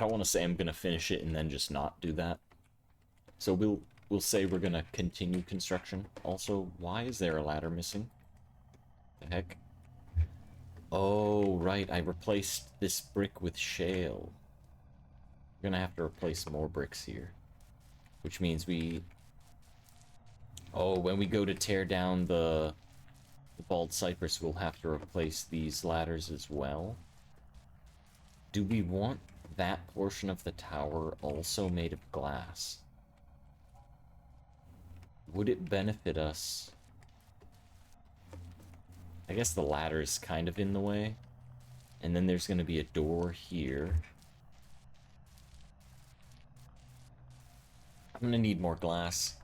I don't want to say I'm gonna finish it and then just not do that. So we'll say we're gonna continue construction. Also, why is there a ladder missing? The heck? Oh, right, I replaced this brick with shale. We're gonna have to replace more bricks here. Which means we... Oh, when we go to tear down the bald cypress, we'll have to replace these ladders as well. Do we want that portion of the tower also made of glass? Would it benefit us? I guess the ladder is kind of in the way. And then there's going to be a door here. I'm going to need more glass.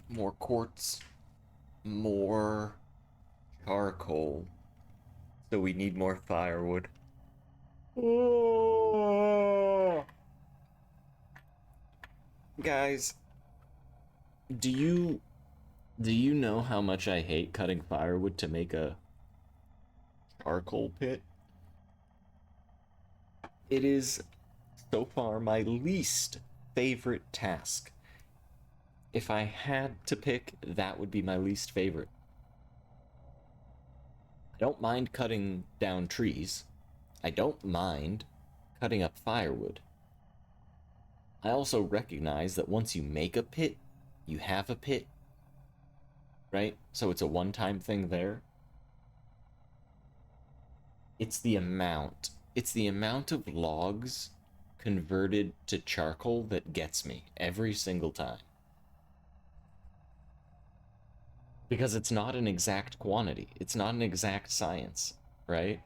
More quartz. More charcoal. So we need more firewood. Oh. Guys, do you know how much I hate cutting firewood to make a charcoal pit? It is so far my least favorite task. If I had to pick, that would be my least favorite. I don't mind cutting down trees. I don't mind cutting up firewood. I also recognize that once you make a pit, you have a pit. Right? So it's a one-time thing there. It's the amount. It's the amount of logs converted to charcoal that gets me every single time. Because it's not an exact quantity. It's not an exact science, right?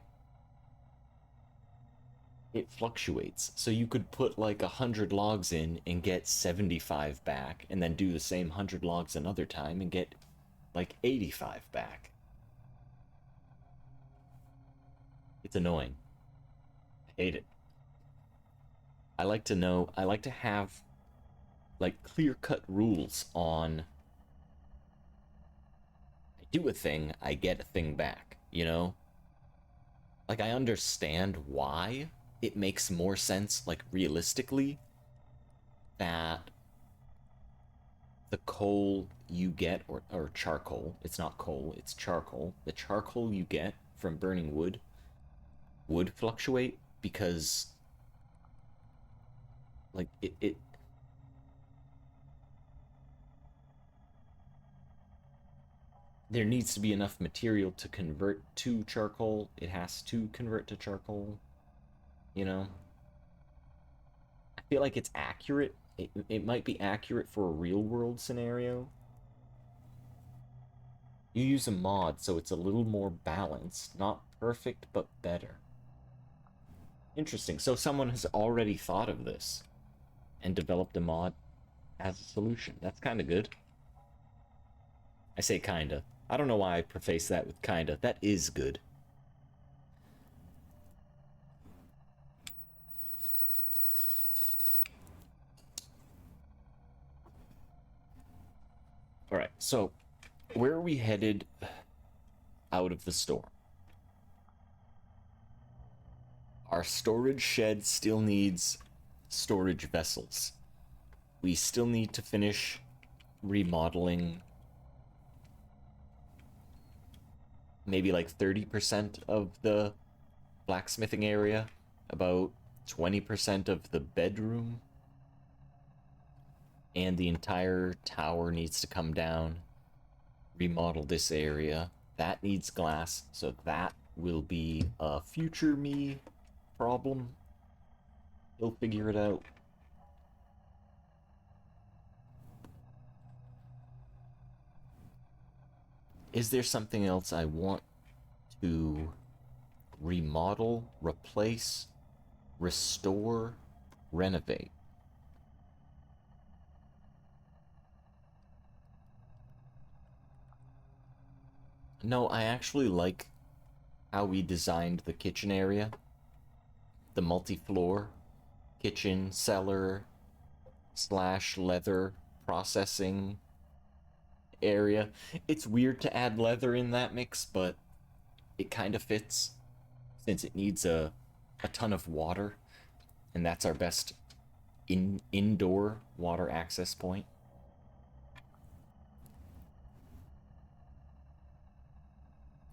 It fluctuates. So you could put like 100 logs in and get 75 back, and then do the same 100 logs another time and get like 85 back. It's annoying. I hate it. I like to have like clear-cut rules on I do a thing, I get a thing back, you know? Like I understand why it makes more sense, like realistically, that the coal you get, or charcoal, it's not coal, it's charcoal, the charcoal you get from burning wood would fluctuate because like it there needs to be enough material to convert to charcoal. It has to convert to charcoal, you know? I feel like it's accurate. It might be accurate for a real world scenario. You use a mod, so it's a little more balanced. Not perfect, but better. Interesting. So someone has already thought of this and developed a mod as a solution. That's kind of good. I say kinda. I don't know why I preface that with kinda. That is good. Alright, so where are we headed out of the storm? Our storage shed still needs storage vessels. We still need to finish remodeling maybe like 30% of the blacksmithing area, about 20% of the bedroom, and the entire tower needs to come down, remodel this area. That needs glass, so that will be a future me problem. He'll figure it out. Is there something else I want to remodel, replace, restore, renovate? No, I actually like how we designed the kitchen area. The multi-floor kitchen, cellar, / leather processing area. It's weird to add leather in that mix, but it kind of fits since it needs a a ton of water, and that's our best indoor water access point.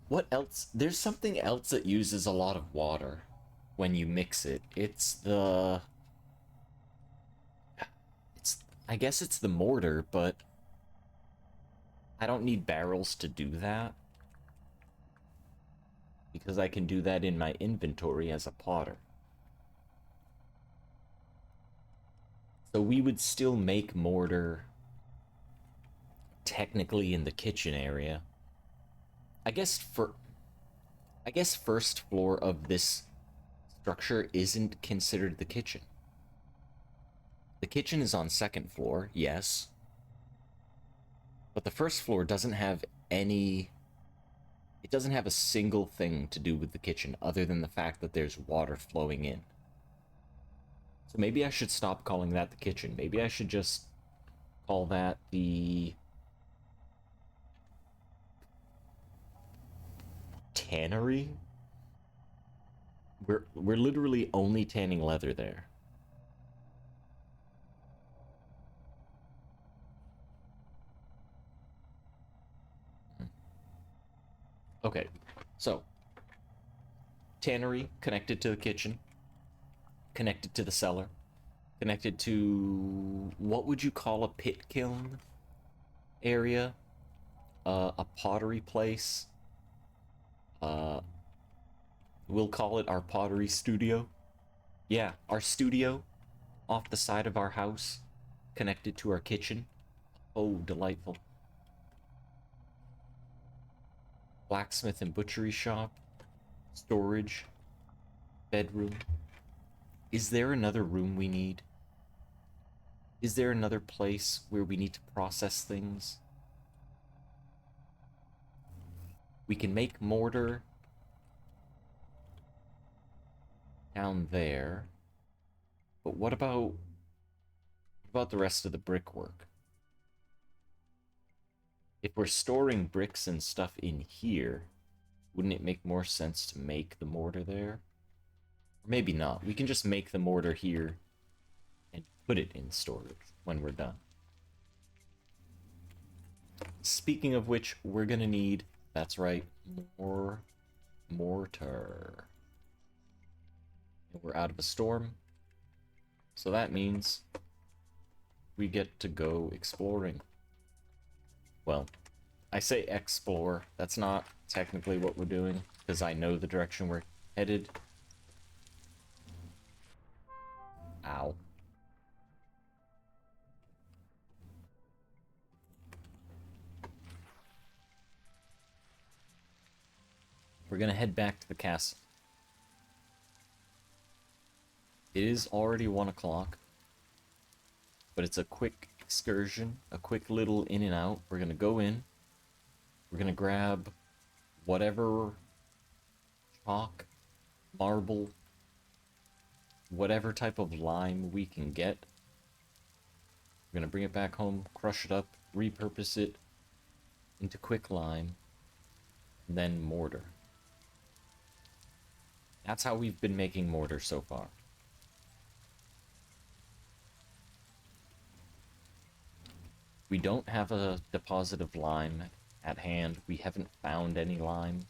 What else? There's something else that uses a lot of water when you mix it. I guess it's the mortar, but I don't need barrels to do that, because I can do that in my inventory as a potter. So we would still make mortar technically in the kitchen area. I guess first floor of this structure isn't considered the kitchen. The kitchen is on second floor, yes. But the first floor doesn't have any... It doesn't have a single thing to do with the kitchen other than the fact that there's water flowing in. So maybe I should stop calling that the kitchen. Maybe I should just call that the... tannery? We're literally only tanning leather there. Okay, so tannery connected to the kitchen, connected to the cellar, connected to what would you call a pit kiln area, a pottery place. We'll call it our pottery studio. Yeah, our studio off the side of our house, connected to our kitchen. Oh, delightful. Blacksmith and butchery shop, storage, bedroom. Is there another room we need? Is there another place where we need to process things? We can make mortar down there, but what about the rest of the brickwork? If we're storing bricks and stuff in here, wouldn't it make more sense to make the mortar there? Or maybe not. We can just make the mortar here and put it in storage when we're done. Speaking of which, we're gonna need, that's right, more mortar. And we're out of a storm, so that means we get to go exploring. Well, I say explore. That's not technically what we're doing, because I know the direction we're headed. Ow. We're gonna head back to the castle. It is already 1 o'clock, but it's a quick excursion, a quick little in and out. We're gonna go in, we're gonna grab whatever chalk, marble, whatever type of lime we can get. We're gonna bring it back home, crush it up, repurpose it into quick lime, and then mortar. That's how we've been making mortar so far. We don't have a deposit of lime at hand. We haven't found any lime.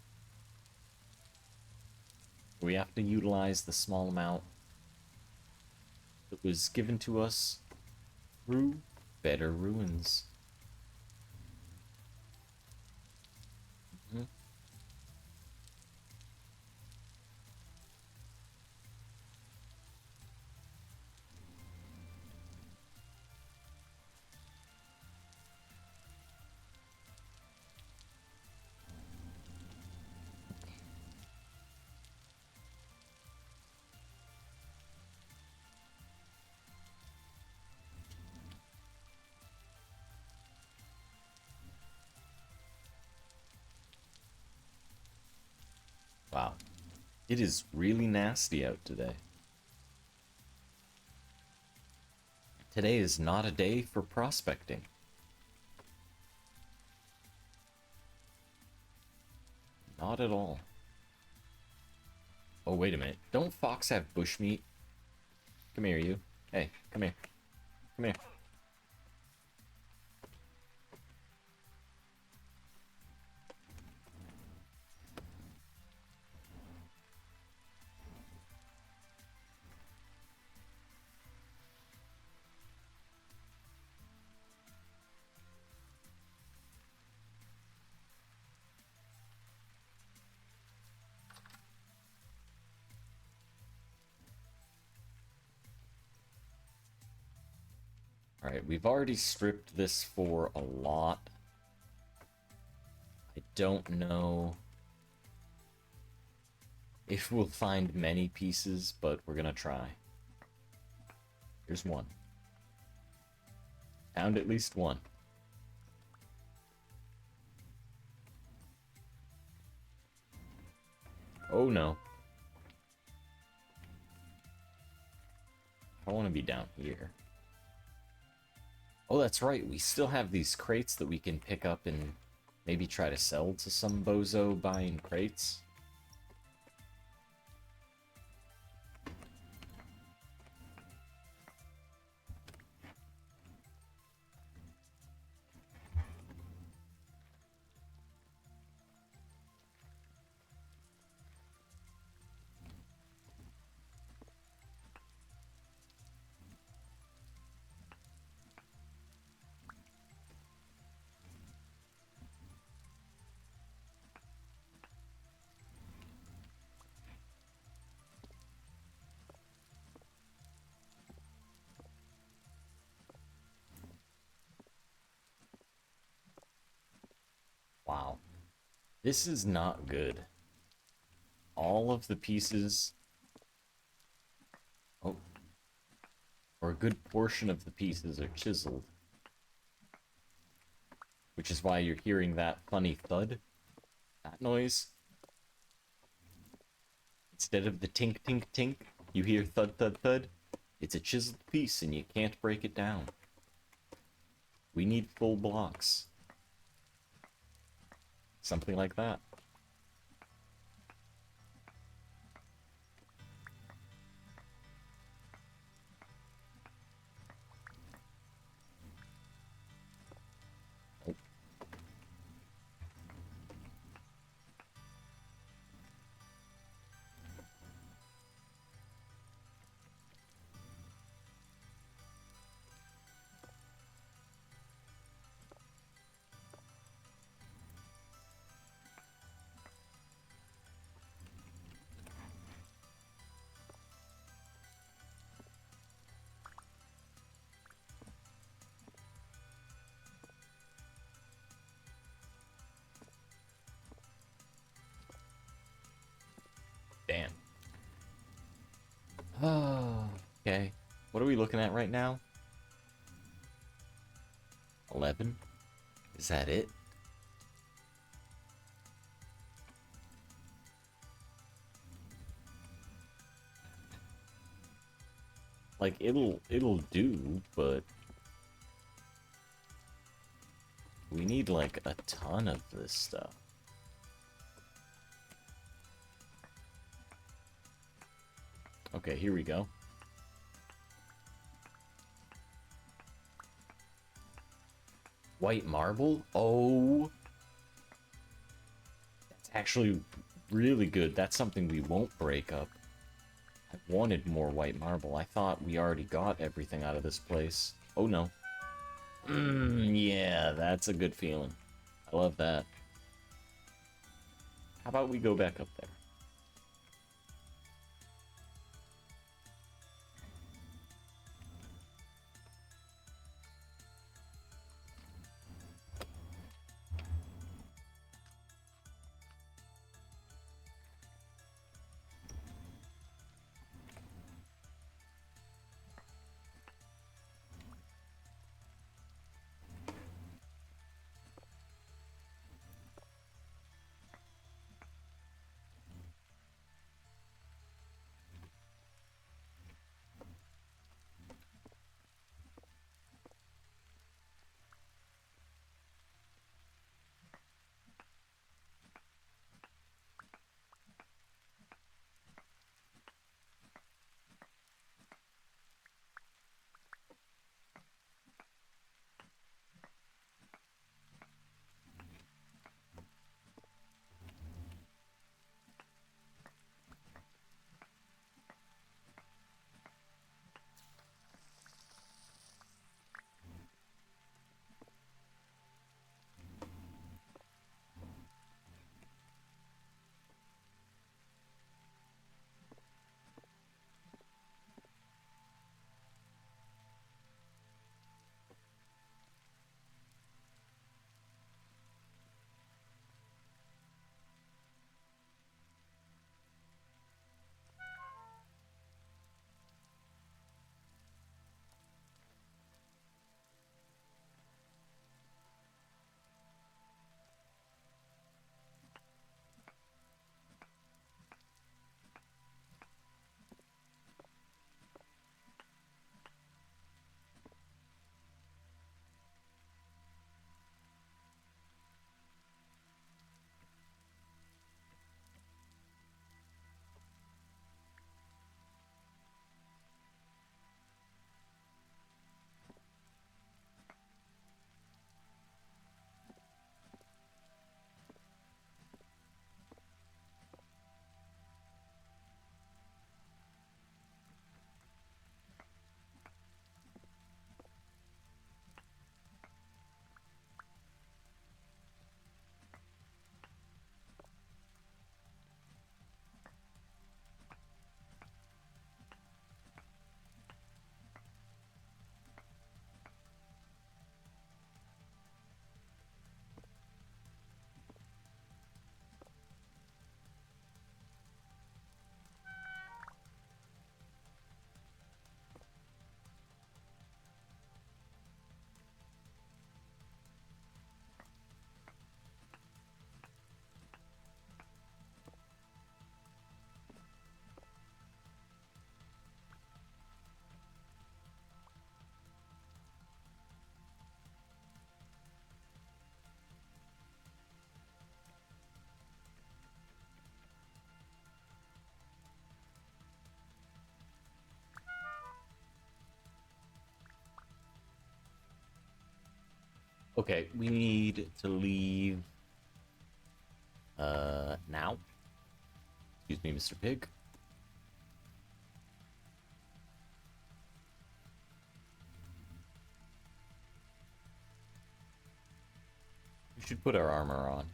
We have to utilize the small amount that was given to us through better ruins. Wow. It is really nasty out today. Today is not a day for prospecting. Not at all. Oh, wait a minute. Don't fox have bushmeat? Come here, you. Hey, come here. Come here. Alright, we've already stripped this for a lot. I don't know if we'll find many pieces, but we're gonna try. Here's one. Found at least one. Oh no. I want to be down here. Oh, that's right. We still have these crates that we can pick up and maybe try to sell to some bozo buying crates. Wow. This is not good. All of the pieces... Oh. Or a good portion of the pieces are chiseled. Which is why you're hearing that funny thud. That noise. Instead of the tink, tink, tink, you hear thud, thud, thud. It's a chiseled piece and you can't break it down. We need full blocks. Something like that. Oh. Damn. Oh, okay. What are we looking at right now? 11? Is that it? Like, it'll do, but... we need, like, a ton of this stuff. Okay, here we go. White marble? Oh! That's actually really good. That's something we won't break up. I wanted more white marble. I thought we already got everything out of this place. Oh no. Yeah, that's a good feeling. I love that. How about we go back up there? Okay, we need to leave now. Excuse me, Mr. Pig. We should put our armor on.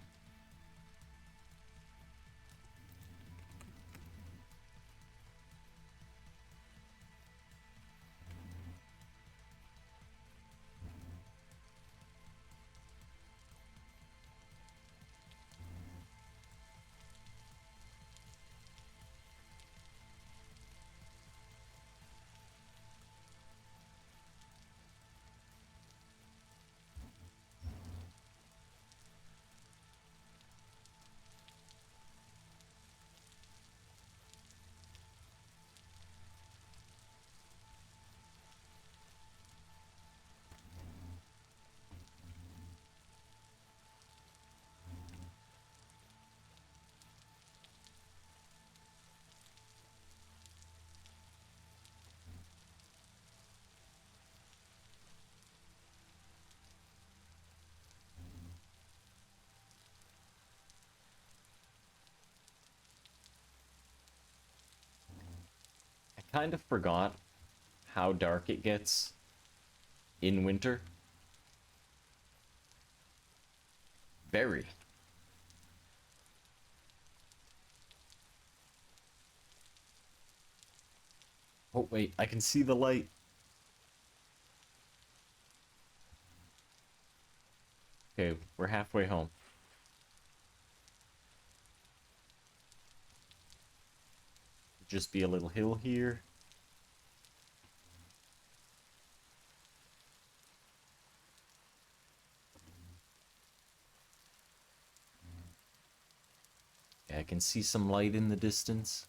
I kind of forgot how dark it gets in winter. Very. Oh, wait, I can see the light. Okay, we're halfway home. Just be a little hill here. Yeah, I can see some light in the distance.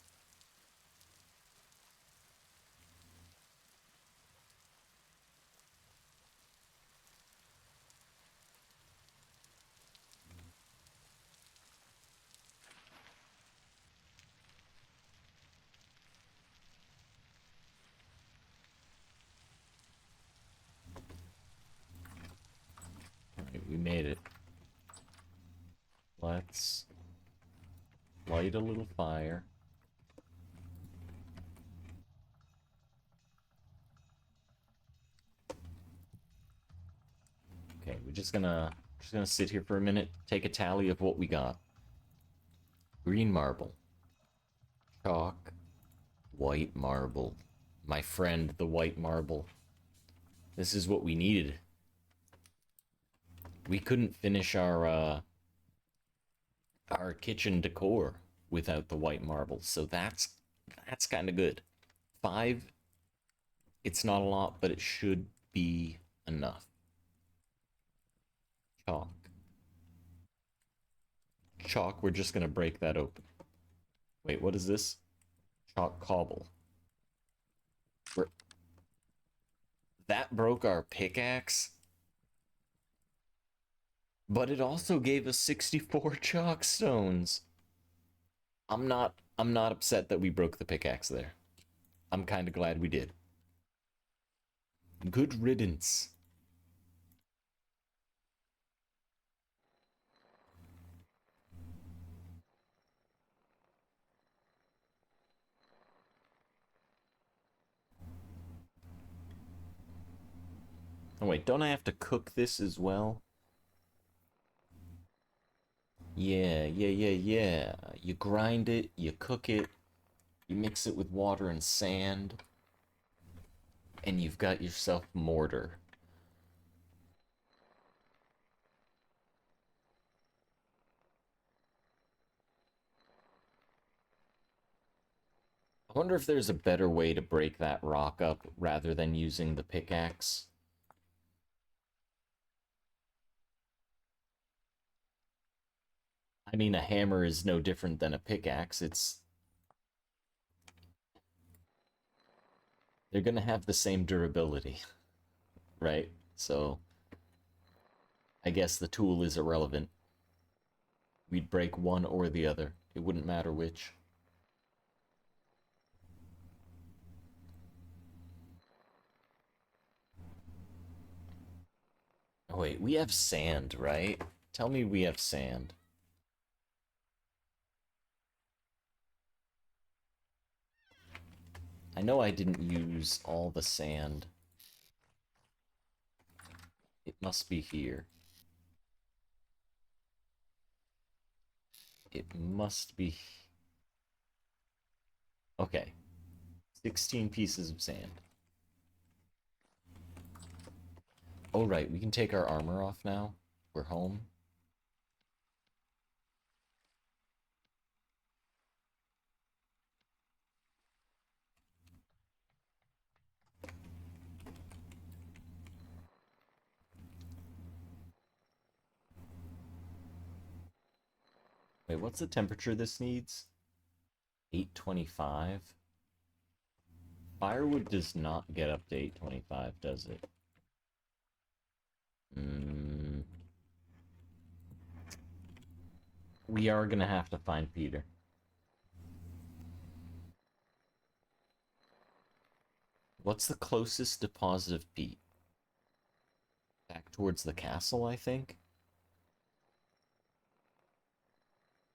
Alright, we made it. Let's light a little fire. Okay, we're just gonna sit here for a minute, take a tally of what we got. Green marble. Chalk. White marble. My friend, the white marble. This is what we needed. We couldn't finish our kitchen decor without the white marble, so that's kind of good. 5, it's not a lot, but it should be enough. Chalk. Chalk, we're just gonna break that open. Wait, what is this? Chalk cobble. We're... That broke our pickaxe, but it also gave us 64 chalk stones. I'm not upset that we broke the pickaxe there. I'm kind of glad we did. Good riddance. Oh wait, don't I have to cook this as well? Yeah. You grind it, you cook it, you mix it with water and sand, and you've got yourself mortar. I wonder if there's a better way to break that rock up rather than using the pickaxe. I mean, a hammer is no different than a pickaxe. They're gonna have the same durability, right? So I guess the tool is irrelevant. We'd break one or the other. It wouldn't matter which. Oh wait, we have sand, right? Tell me we have sand. I know I didn't use all the sand. It must be here. It must be... Okay. 16 pieces of sand. Oh, right, we can take our armor off now. We're home. Wait, what's the temperature this needs? 825? Firewood does not get up to 825, does it? We are gonna have to find Peter. What's the closest deposit of peat? Back towards the castle, I think?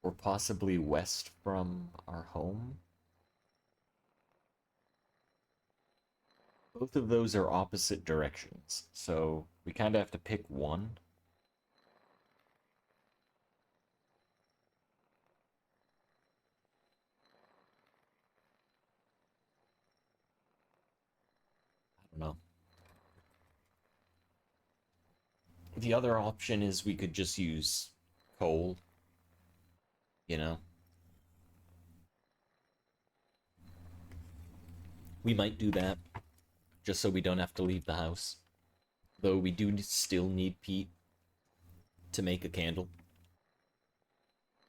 Or possibly west from our home? Both of those are opposite directions, so we kind of have to pick one. I don't know. The other option is we could just use coal, you know? We might do that, just so we don't have to leave the house. Though we do still need peat to make a candle.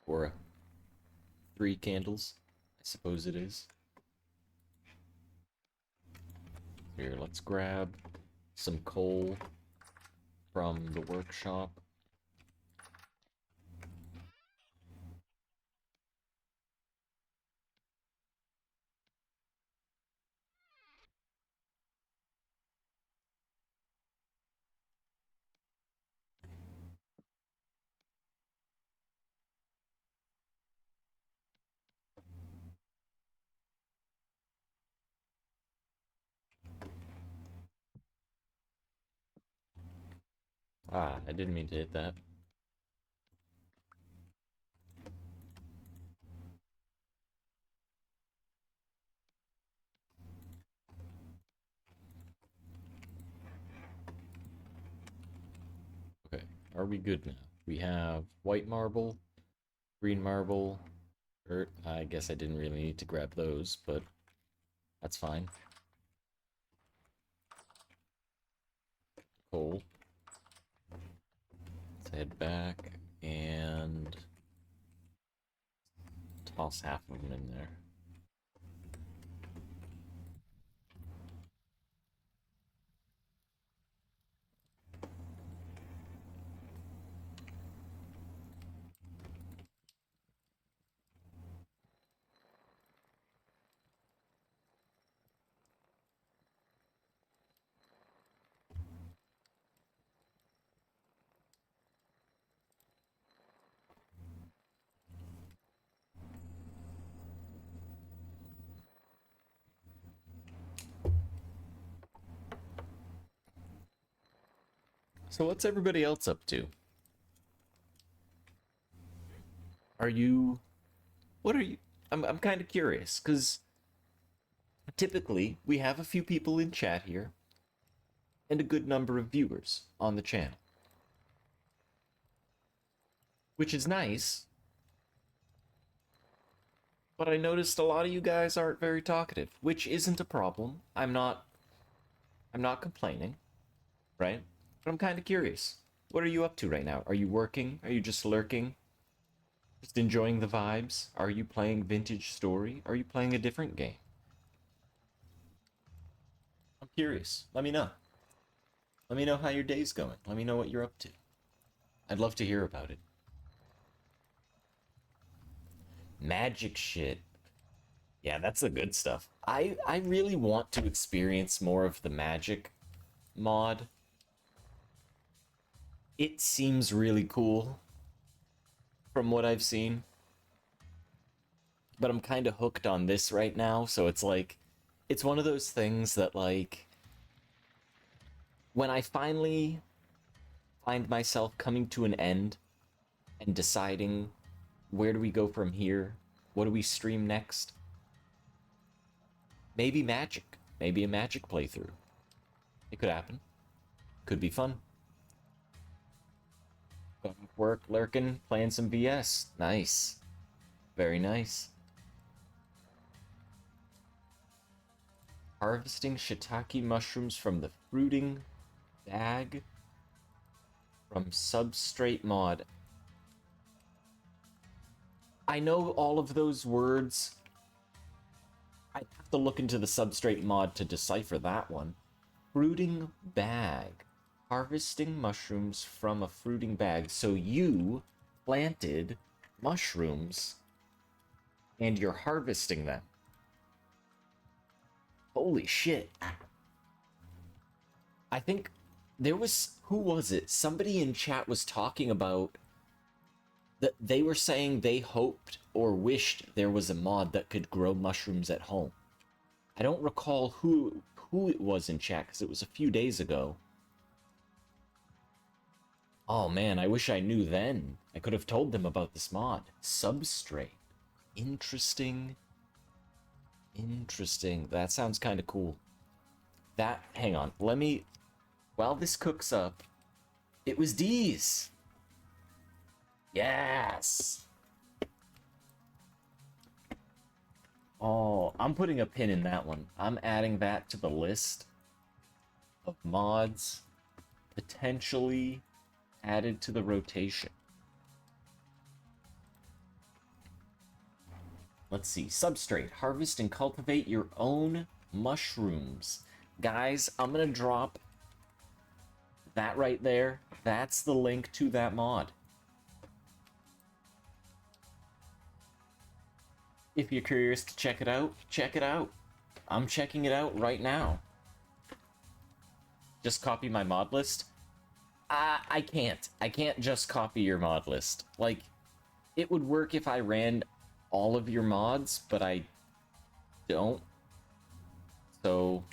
Or 3 candles, I suppose it is. Here, let's grab some coal from the workshop. Ah, I didn't mean to hit that. Okay, are we good now? We have white marble, green marble, dirt. I guess I didn't really need to grab those, but that's fine. Coal. Let's head back and toss half of them in there. So what's everybody else up to? Are you... What are you... I'm kind of curious, because typically we have a few people in chat here and a good number of viewers on the channel. Which is nice, but I noticed a lot of you guys aren't very talkative, which isn't a problem. I'm not complaining, right? But I'm kind of curious. What are you up to right now? Are you working? Are you just lurking? Just enjoying the vibes? Are you playing Vintage Story? Are you playing a different game? I'm curious. Let me know. Let me know how your day's going. Let me know what you're up to. I'd love to hear about it. Magic shit. Yeah, that's the good stuff. I really want to experience more of the magic mod. It seems really cool from what I've seen. But I'm kind of hooked on this right now, so it's like, it's one of those things that, like, when I finally find myself coming to an end and deciding where do we go from here, what do we stream next, maybe Magic, maybe a Magic playthrough. It could happen. Could be fun. Going to work, lurking, playing some VS. Nice. Very nice. Harvesting shiitake mushrooms from the fruiting bag from substrate mod. I know all of those words. I'd have to look into the substrate mod to decipher that one. Fruiting bag. Harvesting mushrooms from a fruiting bag. So you planted mushrooms and you're harvesting them. Holy shit. I think there was, who was it? Somebody in chat was talking about that they were saying they hoped or wished there was a mod that could grow mushrooms at home. I don't recall who it was in chat because it was a few days ago. Oh man, I wish I knew then. I could have told them about this mod. Substrate. Interesting. Interesting. That sounds kind of cool. That, hang on, let me, while this cooks up, it was D's. Yes. Oh, I'm putting a pin in that one. I'm adding that to the list of mods potentially added to the rotation. Let's see. Substrate. Harvest and cultivate your own mushrooms. Guys, I'm going to drop that right there. That's the link to that mod. If you're curious to check it out, check it out. I'm checking it out right now. Just copy my mod list. I can't. I can't just copy your mod list. Like, it would work if I ran all of your mods, but I don't. So,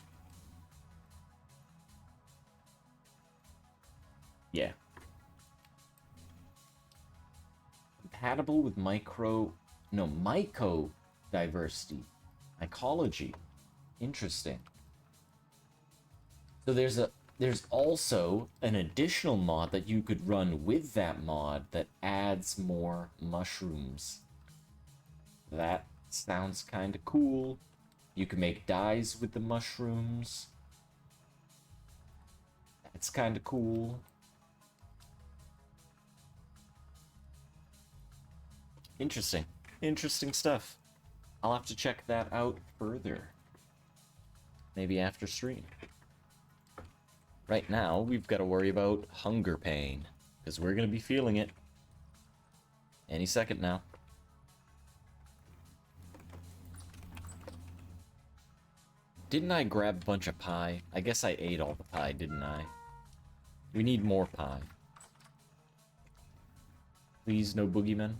yeah. Compatible with myco diversity. Mycology. Interesting. So there's also an additional mod that you could run with that mod that adds more mushrooms. That sounds kind of cool. You can make dyes with the mushrooms. That's kind of cool. Interesting. Interesting stuff. I'll have to check that out further. Maybe after stream. Right now, we've got to worry about hunger pain, because we're going to be feeling it any second now. Didn't I grab a bunch of pie? I guess I ate all the pie, didn't I? We need more pie. Please, no boogeymen.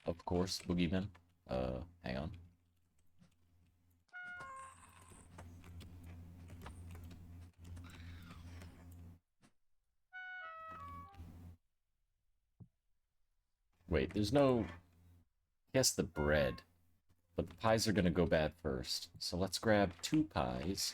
Of course, boogeymen. Hang on. Wait, there's no... Guess the bread. But the pies are gonna go bad first. So let's grab 2 pies.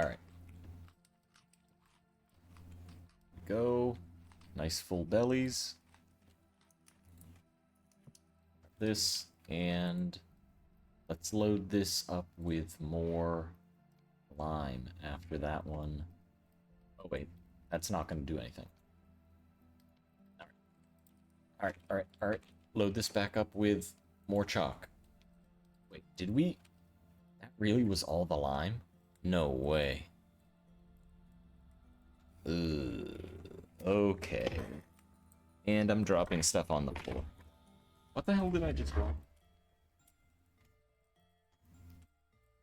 Alright. Go. Nice full bellies. This, and let's load this up with more lime after that one. Oh wait, that's not going to do anything. Alright. Load this back up with more chalk. Wait, did we... That really was all the lime? No way. Okay. And I'm dropping stuff on the floor. What the hell did I just drop?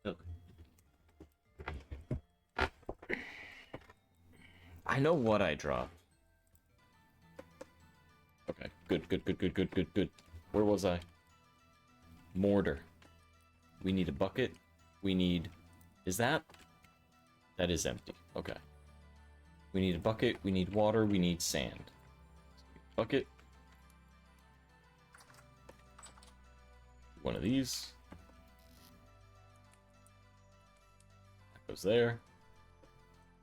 Okay. I know what I dropped. Okay, good. Where was I? Mortar. We need a bucket. We need... Is that? That is empty. Okay. We need a bucket, we need water, we need sand. Bucket. One of these. That goes there.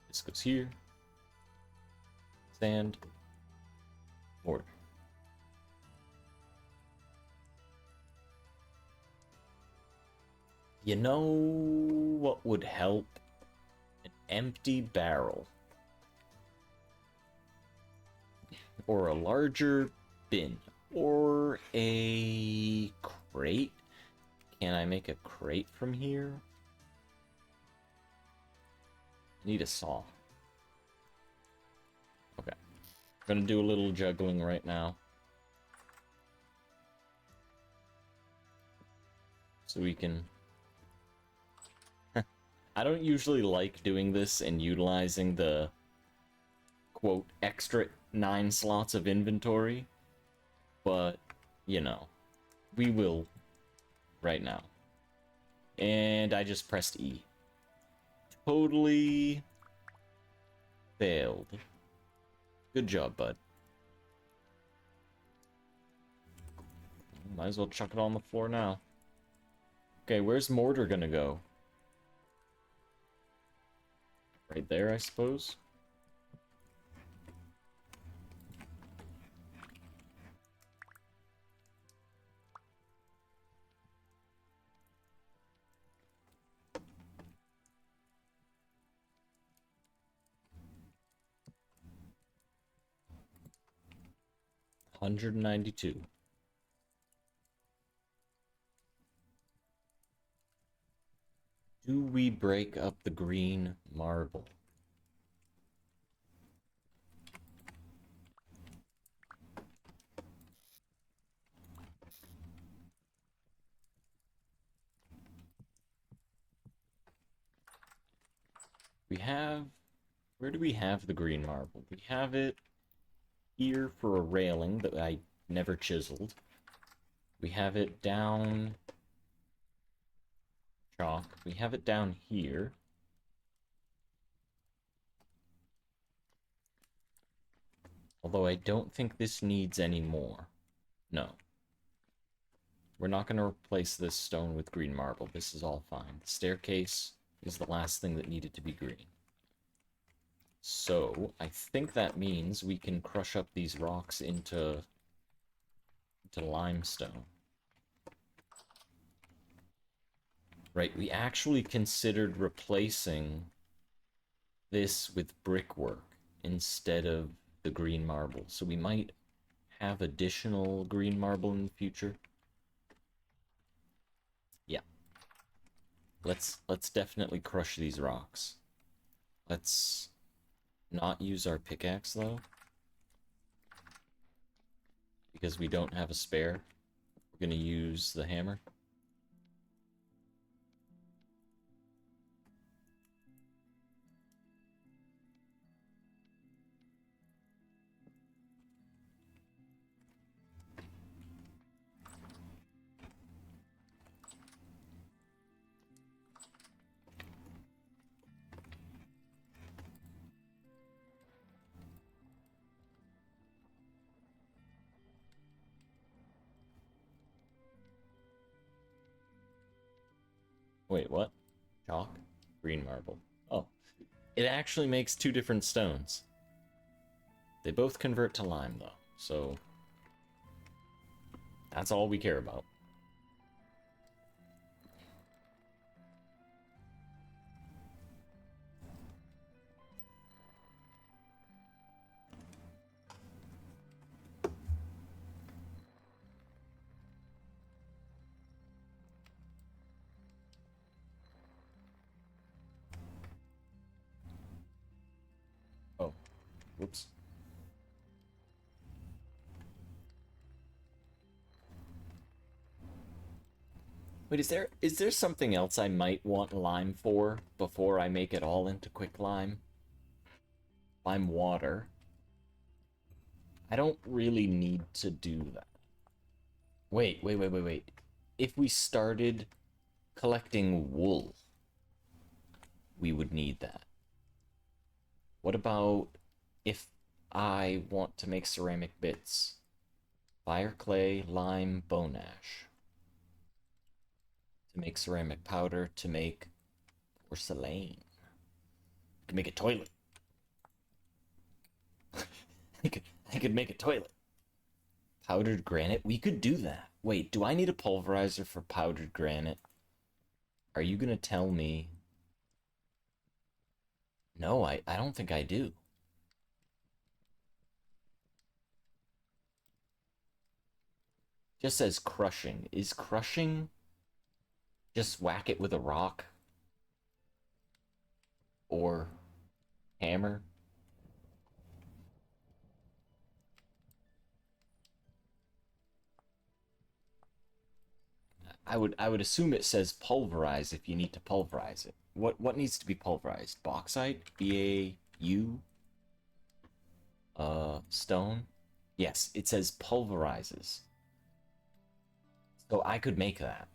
This goes here. Sand. Mortar. You know what would help? An empty barrel. Or a larger bin. Or a crate. Can I make a crate from here? I need a saw. Okay. I'm gonna do a little juggling right now. So we can... I don't usually like doing this and utilizing the, quote, extra 9 slots of inventory. But, you know, we will right now. And I just pressed E. Totally failed. Good job, bud. Might as well chuck it on the floor now. Okay, where's mortar gonna go? Right there, I suppose. $192. Do we break up the green marble? We have... Where do we have the green marble? We have it here for a railing that I never chiseled. We have it down... Chalk. We have it down here. Although I don't think this needs any more. No. We're not going to replace this stone with green marble. This is all fine. The staircase is the last thing that needed to be green. So, I think that means we can crush up these rocks into limestone. Right, we actually considered replacing this with brickwork instead of the green marble. So we might have additional green marble in the future. Yeah. Let's definitely crush these rocks. Let's not use our pickaxe, though. Because we don't have a spare. We're gonna use the hammer. Wait, what? Chalk? Green marble. Oh. It actually makes 2 different stones. They both convert to lime, though, so... That's all we care about. Whoops. Wait, is there something else I might want lime for before I make it all into quicklime? Lime water. I don't really need to do that. Wait. If we started collecting wool, we would need that. What about if I want to make ceramic bits? Fire clay, lime, bone ash. To make ceramic powder, to make porcelain. I could make a toilet. I could make a toilet. Powdered granite? We could do that. Wait, do I need a pulverizer for powdered granite? Are you gonna tell me? No, I don't think I do. Just says crushing. Is crushing just whack it with a rock? Or hammer? I would assume it says pulverize if you need to pulverize it. What needs to be pulverized? Bauxite? BAU? Stone? Yes, it says pulverizes. So I could make that.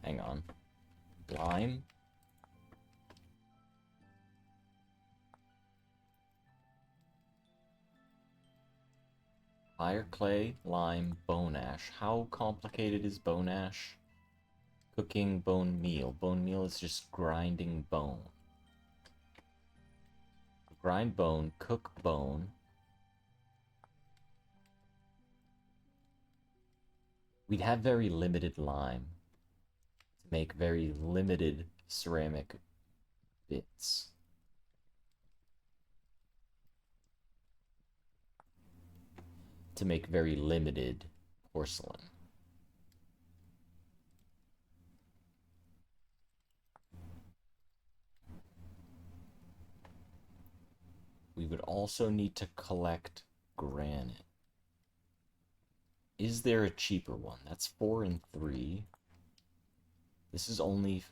Hang on. Lime? Fire clay, lime, bone ash. How complicated is bone ash? Cooking bone meal. Bone meal is just grinding bone. Grind bone, cook bone. We'd have very limited lime to make very limited ceramic bits. To make very limited porcelain. We would also need to collect granite. Is there a cheaper one? That's 4 and 3. This is only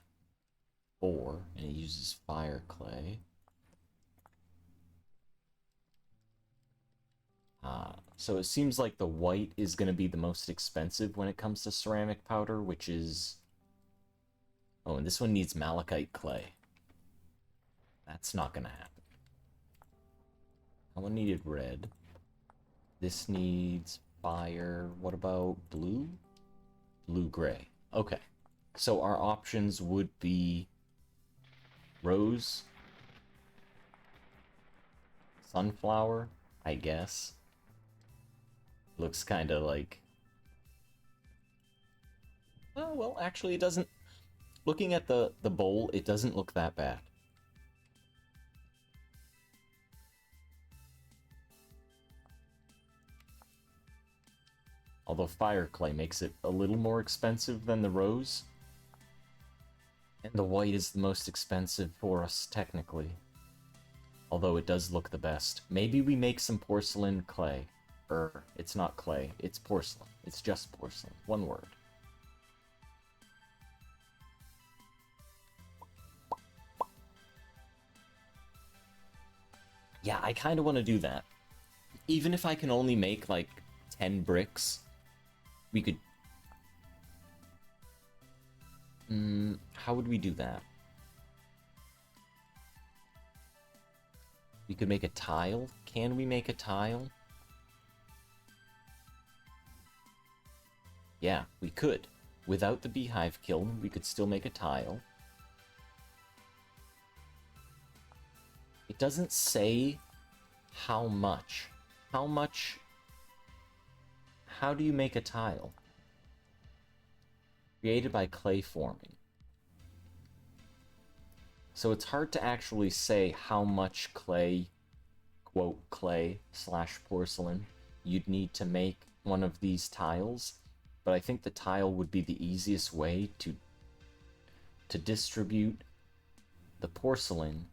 4, and it uses fire clay. So it seems like the white is going to be the most expensive when it comes to ceramic powder, which is... Oh, and this one needs malachite clay. That's not going to happen. That one needed red. This needs fire. What about blue? Blue-gray. Okay. So our options would be rose, sunflower, I guess. Looks kind of like... Oh, well, actually, it doesn't... Looking at the bowl, it doesn't look that bad. Although fire clay makes it a little more expensive than the rose. And the white is the most expensive for us, technically. Although it does look the best. Maybe we make some porcelain clay. It's not clay, it's porcelain. It's just porcelain. One word. Yeah, I kind of want to do that. Even if I can only make, like, 10 bricks, we could... how would we do that? We could make a tile? Can we make a tile? Yeah, we could. Without the beehive kiln, we could still make a tile. It doesn't say how much. How much... How do you make a tile? Created by clay forming. So it's hard to actually say how much clay, quote, clay / porcelain, you'd need to make one of these tiles. But I think the tile would be the easiest way to to distribute the porcelain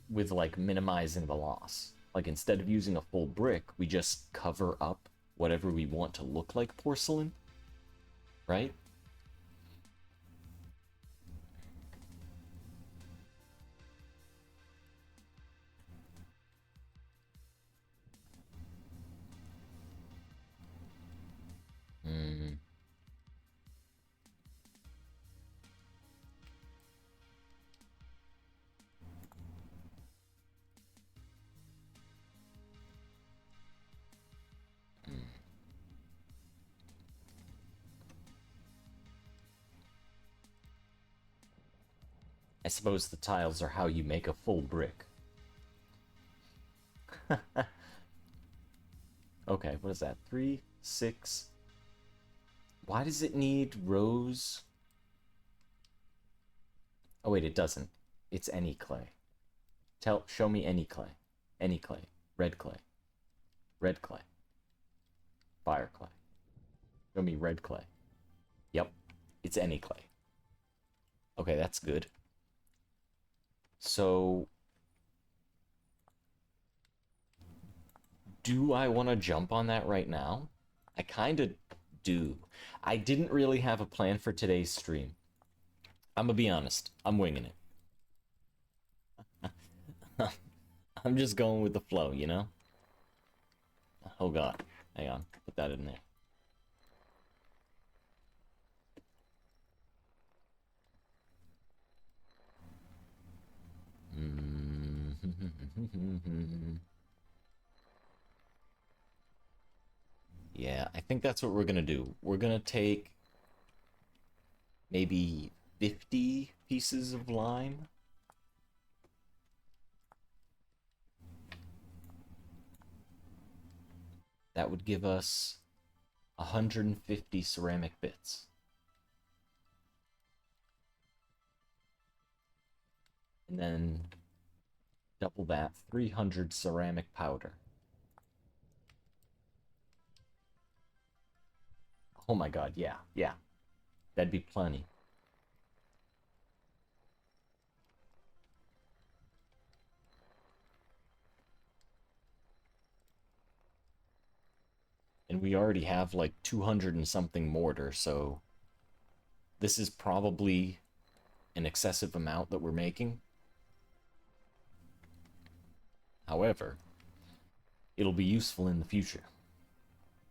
with like minimizing the loss. Like instead of using a full brick, we just cover up whatever we want to look like porcelain, right? Hmm. I suppose the tiles are how you make a full brick. Okay, what is that? 3, 6. Why does it need rows? Oh wait, it doesn't. It's any clay. Show me any clay. Any clay. Red clay. Red clay. Fire clay. Show me red clay. Yep, it's any clay. Okay, that's good. So, do I want to jump on that right now? I kind of do. I didn't really have a plan for today's stream. I'm gonna be honest. I'm winging it. I'm just going with the flow, you know? Oh god. Hang on. Put that in there. Yeah, I think that's what we're gonna do. We're gonna take maybe 50 pieces of lime. That would give us 150 ceramic bits. And then double that, 300 ceramic powder. Oh my god, yeah, yeah. That'd be plenty. And we already have like 200 and something mortar, so this is probably an excessive amount that we're making. However, it'll be useful in the future.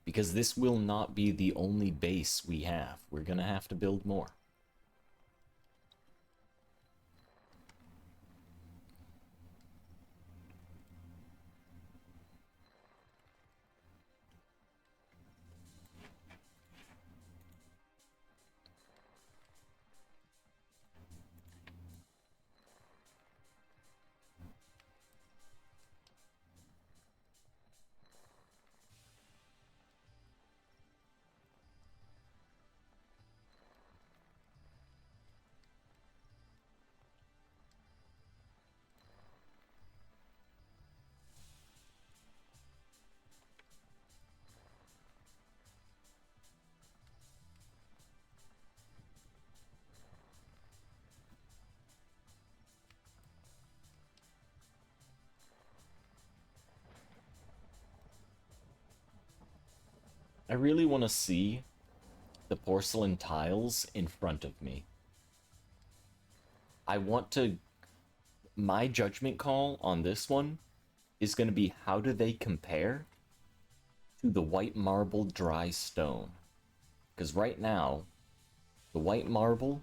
Because this will not be the only base we have. We're gonna have to build more. I really want to see the porcelain tiles in front of me. I want to... My judgment call on this one is going to be how do they compare to the white marble dry stone. Because right now, the white marble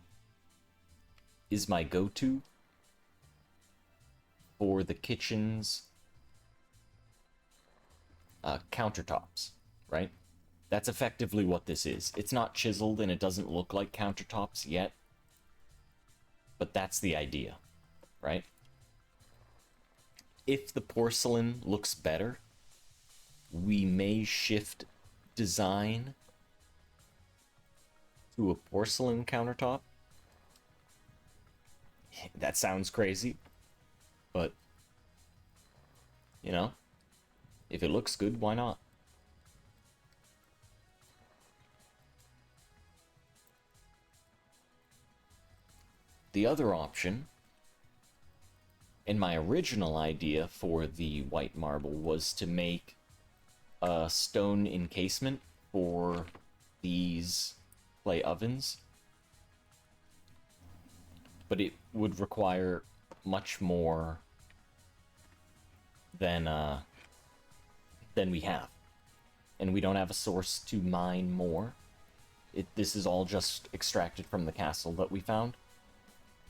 is my go-to for the kitchen's countertops, right? That's effectively what this is. It's not chiseled and it doesn't look like countertops yet, but that's the idea, right? If the porcelain looks better, we may shift design to a porcelain countertop. That sounds crazy, but, you know, if it looks good, why not? the other option, and my original idea for the white marble, was to make a stone encasement for these clay ovens. But it would require much more than we have. And we don't have a source to mine more. This is all just extracted from the castle that we found.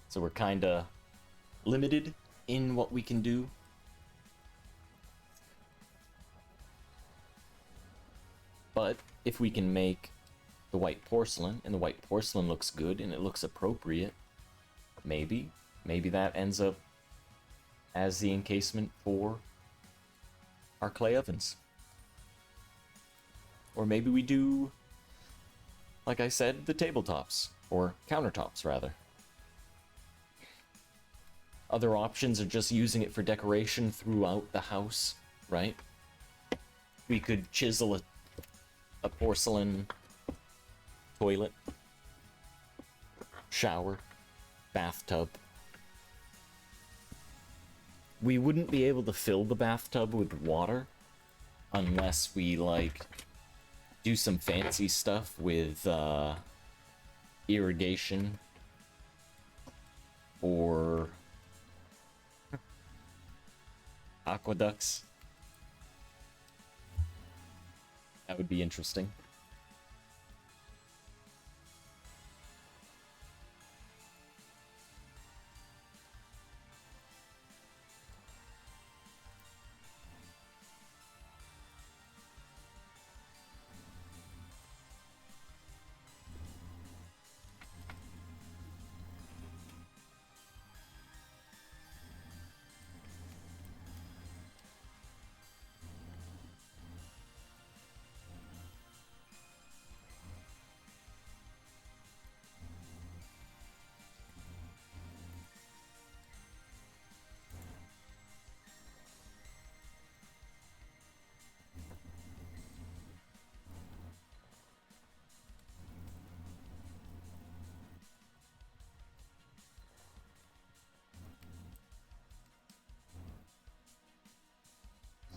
So we're kinda limited in what we can do. But if we can make the white porcelain, and the white porcelain looks good and it looks appropriate, maybe that ends up as the encasement for our clay ovens. Or maybe we do, like I said, the tabletops, or countertops rather. Other options are just using it for decoration throughout the house, right? We could chisel a porcelain toilet, shower, bathtub. We wouldn't be able to fill the bathtub with water unless we, like, do some fancy stuff with irrigation or aqueducts. That would be interesting.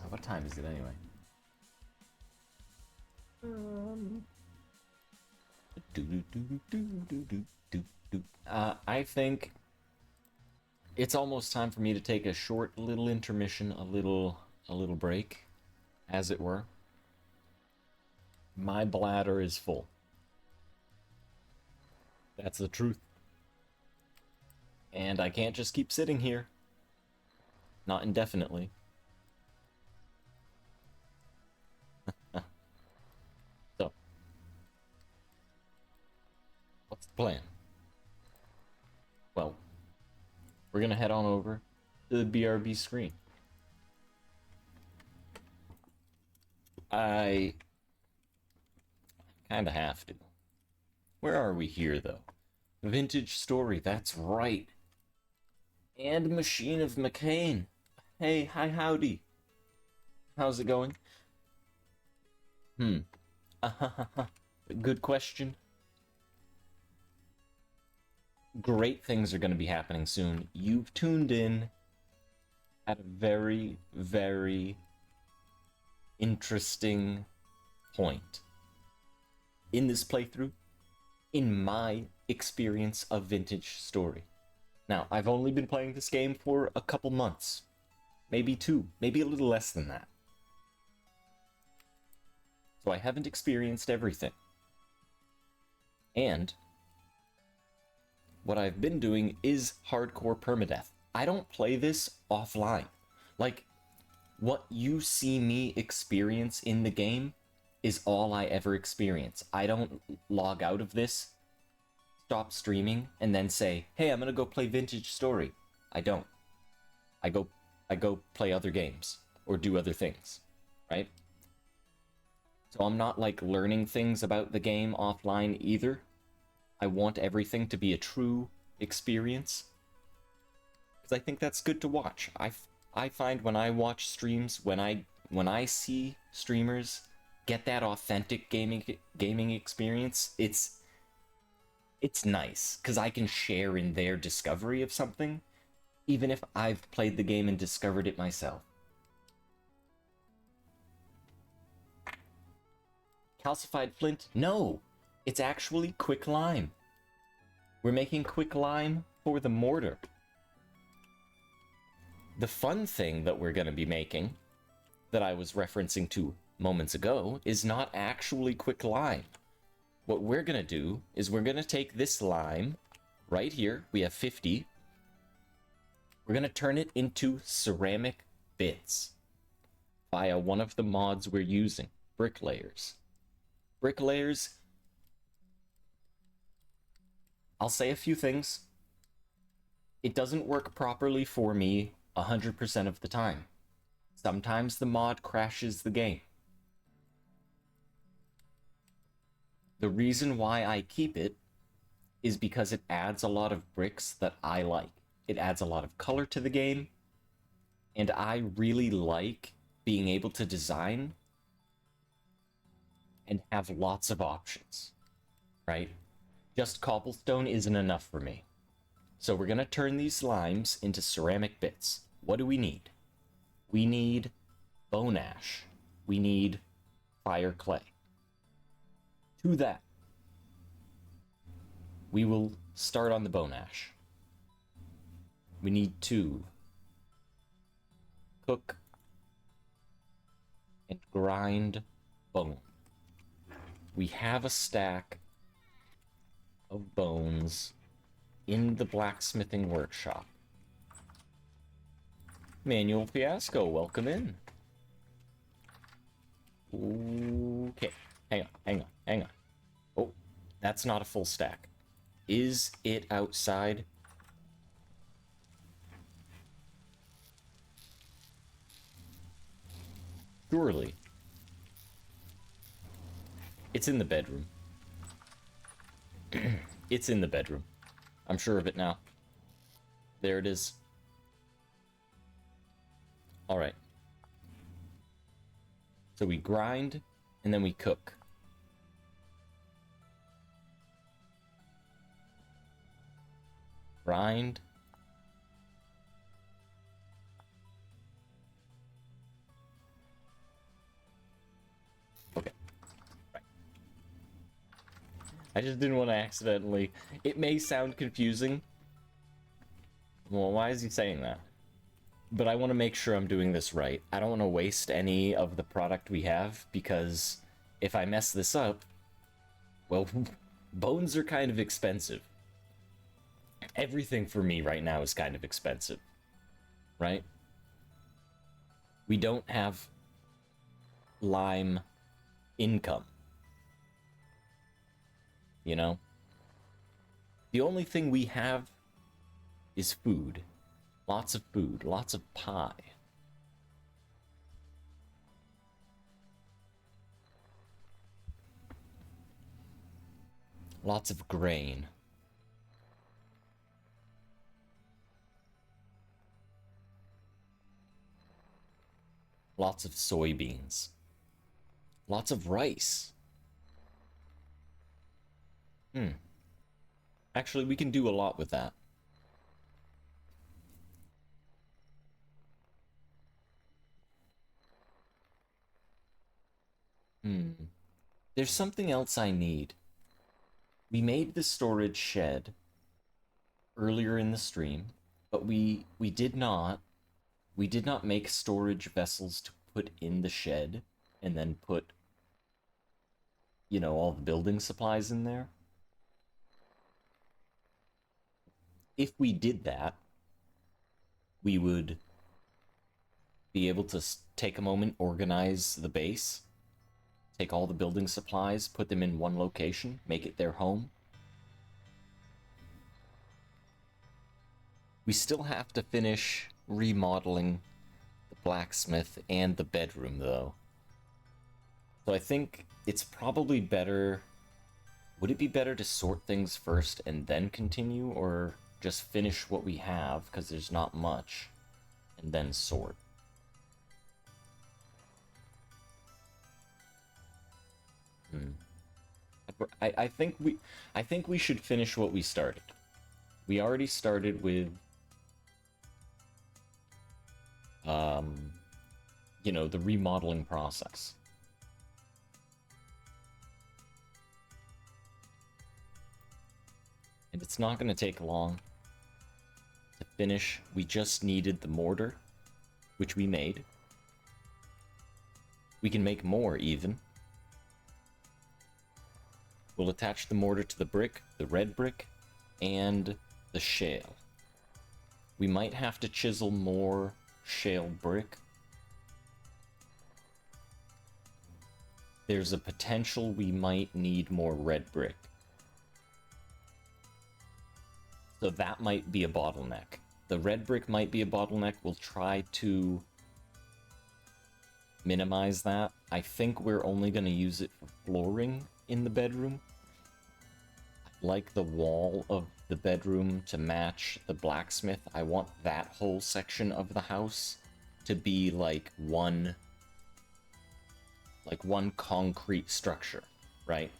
What time is it anyway? I think it's almost time for me to take a short little intermission, a little break, as it were. My bladder is full. That's the truth. And I can't just keep sitting here. Not indefinitely. So, what's the plan? Well, we're gonna head on over to the BRB screen. I kinda have to. Where are we here, though? Vintage Story, that's right. And Machine of McCain. Hey, hi, howdy. How's it going? Good question. Great things are going to be happening soon. You've tuned in at a very, very interesting point in this playthrough, in my experience of Vintage Story. Now, I've only been playing this game for a couple months. Maybe 2, maybe a little less than that. So I haven't experienced everything. And what I've been doing is hardcore permadeath. I don't play this offline. Like, what you see me experience in the game is all I ever experience. I don't log out of this, stop streaming, and then say, hey, I'm gonna go play Vintage Story. I don't. I go play other games or do other things, right? So I'm not, like, learning things about the game offline either. I want everything to be a true experience, because I think that's good to watch. I find when I watch streams, when I see streamers get that authentic gaming experience, it's nice, because I can share in their discovery of something, even if I've played the game and discovered it myself. Calcified flint? No! It's actually quicklime. We're making quicklime for the mortar. The fun thing that we're going to be making, that I was referencing to moments ago, is not actually quicklime. What we're going to do is we're going to take this lime right here. We have 50. We're going to turn it into ceramic bits via one of the mods we're using, bricklayers. Bricklayers, I'll say a few things. It doesn't work properly for me 100% of the time. Sometimes the mod crashes the game. The reason why I keep it is because it adds a lot of bricks that I like. It adds a lot of color to the game, and I really like being able to design and have lots of options, right? Just cobblestone isn't enough for me. So we're going to turn these limes into ceramic bits. What do we need? We need bone ash. We need fire clay. To that, we will start on the bone ash. We need to cook and grind bone. We have a stack of bones in the blacksmithing workshop. Manuel Fiasco, welcome in. Okay, hang on. Oh, that's not a full stack. Is it outside? Surely. It's in the bedroom. It's in the bedroom. I'm sure of it now. There it is. All right. So we grind, and then we cook. Grind. Okay. Right. I just didn't want to accidentally... It may sound confusing. Well, why is he saying that? But I want to make sure I'm doing this right. I don't want to waste any of the product we have, because if I mess this up, well, bones are kind of expensive. Everything for me right now is kind of expensive, right? We don't have lime income. You know? The only thing we have is food. Lots of food, lots of pie. Lots of grain. Lots of soybeans. Lots of rice. Actually, we can do a lot with that. There's something else I need. We made the storage shed earlier in the stream, but we did not make storage vessels to put in the shed and then put, you know, all the building supplies in there. If we did that, we would be able to take a moment, organize the base, take all the building supplies, put them in one location, make it their home. We still have to finish remodeling the blacksmith and the bedroom, though. So I think it's probably better... Would it be better to sort things first and then continue, or just finish what we have, because there's not much, and then sort? I'd I think we should finish what we started. We already started with you know, the remodeling process. And it's not going to take long to finish. We just needed the mortar, which we made. We can make more, even. We'll attach the mortar to the brick, the red brick, and the shale. We might have to chisel more shale brick. There's a potential we might need more red brick. So that might be a bottleneck. The red brick might be a bottleneck. We'll try to minimize that. I think we're only going to use it for flooring in the bedroom. I'd like the wall of the bedroom to match the blacksmith. I want that whole section of the house to be like one concrete structure, right?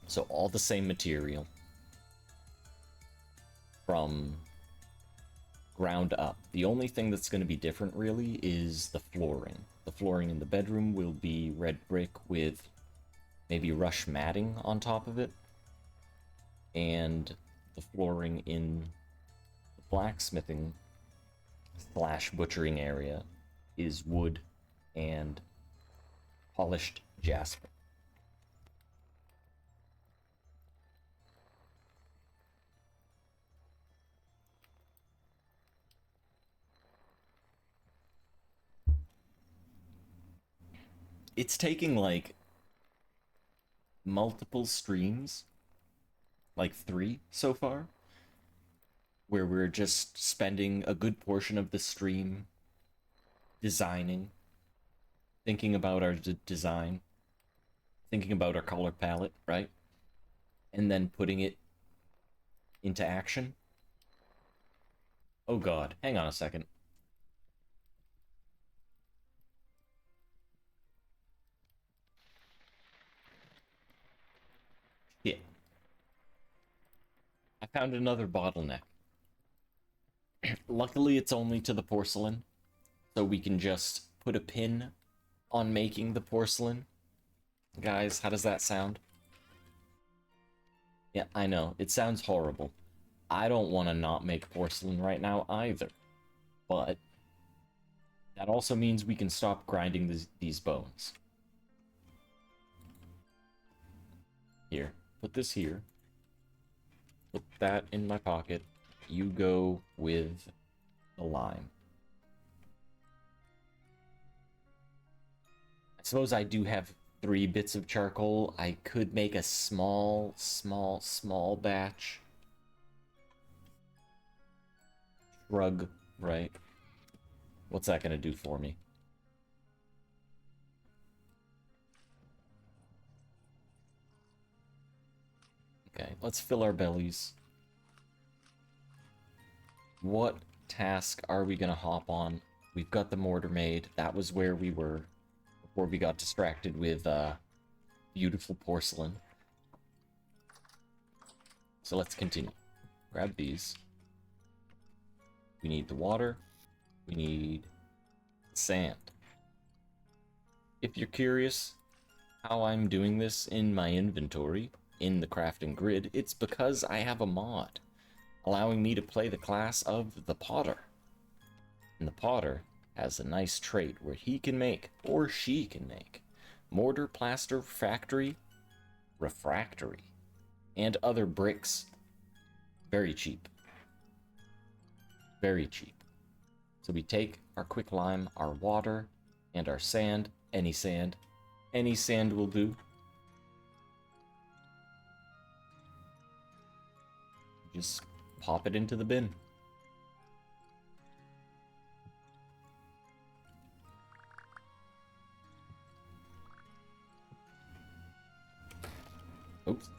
So all the same material from ground up. The only thing that's going to be different really is the flooring. The flooring in the bedroom will be red brick with maybe rush matting on top of it. And the flooring in the blacksmithing / butchering area is wood and polished jasper. It's taking like multiple streams, like 3 so far, where we're just spending a good portion of the stream designing, thinking about our design, thinking about our color palette, right? And then putting it into action. Oh god, hang on a second. Yeah. I found another bottleneck. Luckily, it's only to the porcelain, so we can just put a pin on making the porcelain. Guys, how does that sound? Yeah, I know, it sounds horrible. I don't want to not make porcelain right now either, but that also means we can stop grinding these bones. Here, put this here. Put that in my pocket. You go with the lime. I suppose I do have 3 bits of charcoal. I could make a small batch. Shrug, right? What's that gonna do for me? Okay, let's fill our bellies. What task are we gonna hop on? We've got the mortar made. That was where we were before we got distracted with beautiful porcelain. So let's continue. Grab these. We need the water. We need sand. If you're curious how I'm doing this in my inventory, in the crafting grid, it's because I have a mod allowing me to play the class of the potter. And the potter has a nice trait where he can make, or she can make, mortar, plaster, refractory, and other bricks very cheap. Very cheap. So we take our quicklime, our water, and our sand. Any sand. Any sand will do. Just pop it into the bin. Oops.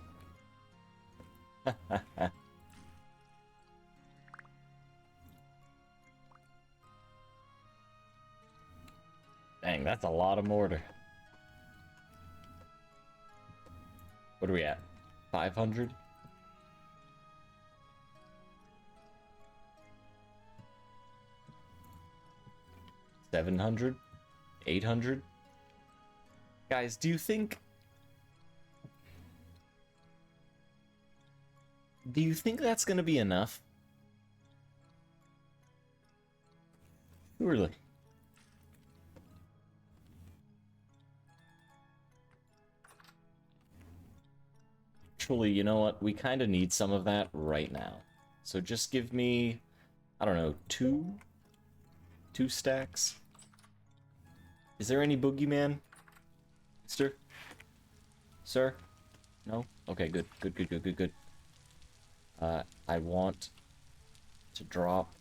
Dang, that's a lot of mortar. What are we at? 500? $700? 800? Guys, do you think that's gonna be enough? Surely. Actually, you know what? We kind of need some of that right now. So just give me, I don't know, two stacks. Is there any boogeyman? Sir? No? Okay, good. Good. I want to drop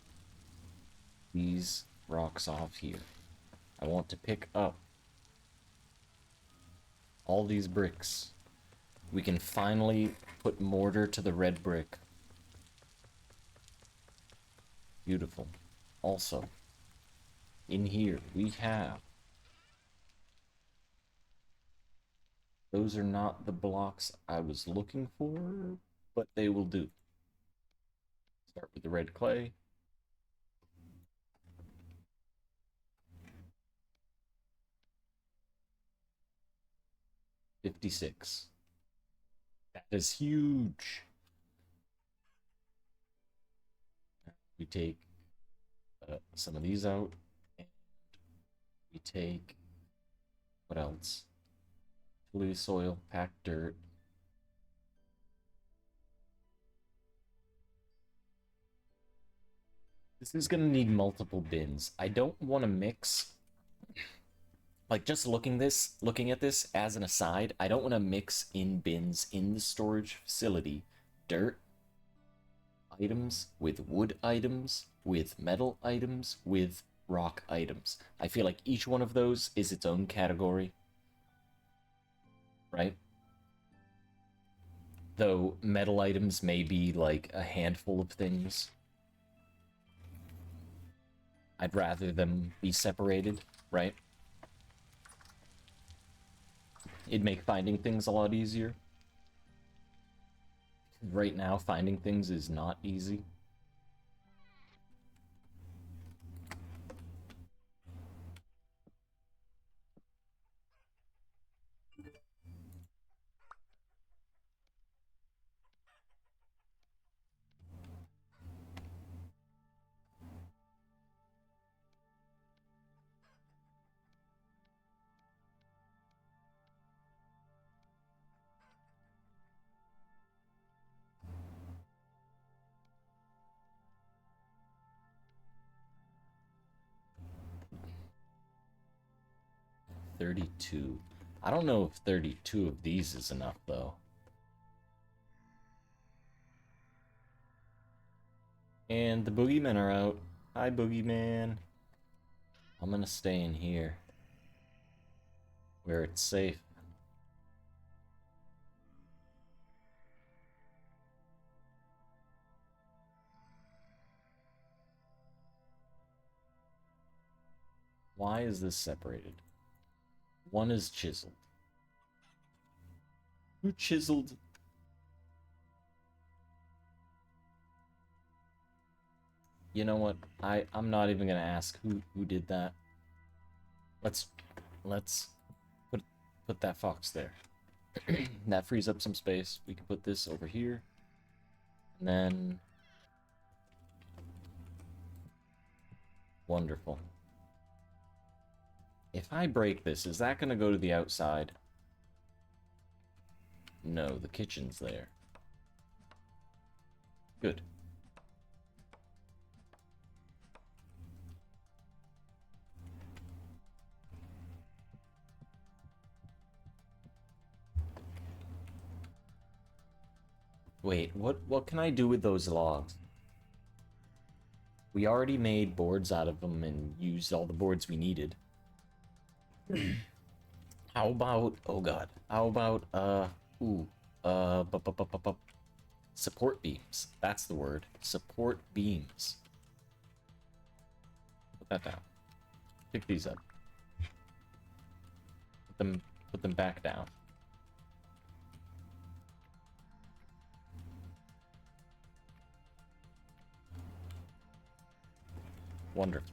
these rocks off here. I want to pick up all these bricks. We can finally put mortar to the red brick. Beautiful. Also, in here we have... Those are not the blocks I was looking for, but they will do. Start with the red clay. $56. That is huge. We take some of these out, and we take, what else? Loose soil, packed dirt. This is gonna need multiple bins. I don't want to mix, like, just looking at this as an aside, I don't want to mix in bins in the storage facility dirt items with wood items with metal items with rock items. I feel like each one of those is its own category, right? Though metal items may be like a handful of things. I'd rather them be separated, right? It'd make finding things a lot easier. Right now, finding things is not easy. $32. I don't know if 32 of these is enough, though. And the boogeymen are out. Hi, boogeyman. I'm gonna stay in here, where it's safe. Why is this separated? One is chiseled. Who chiseled? You know what? I'm not even gonna ask who did that. Let's put that fox there. That frees up some space. We can put this over here. And then... Wonderful. If I break this, is that gonna go to the outside? No, the kitchen's there. Good. Wait, what can I do with those logs? We already made boards out of them and used all the boards we needed. How about, oh god, how about, support beams. That's the word. Support beams. Put that down. Pick these up. put them back down. Wonderful.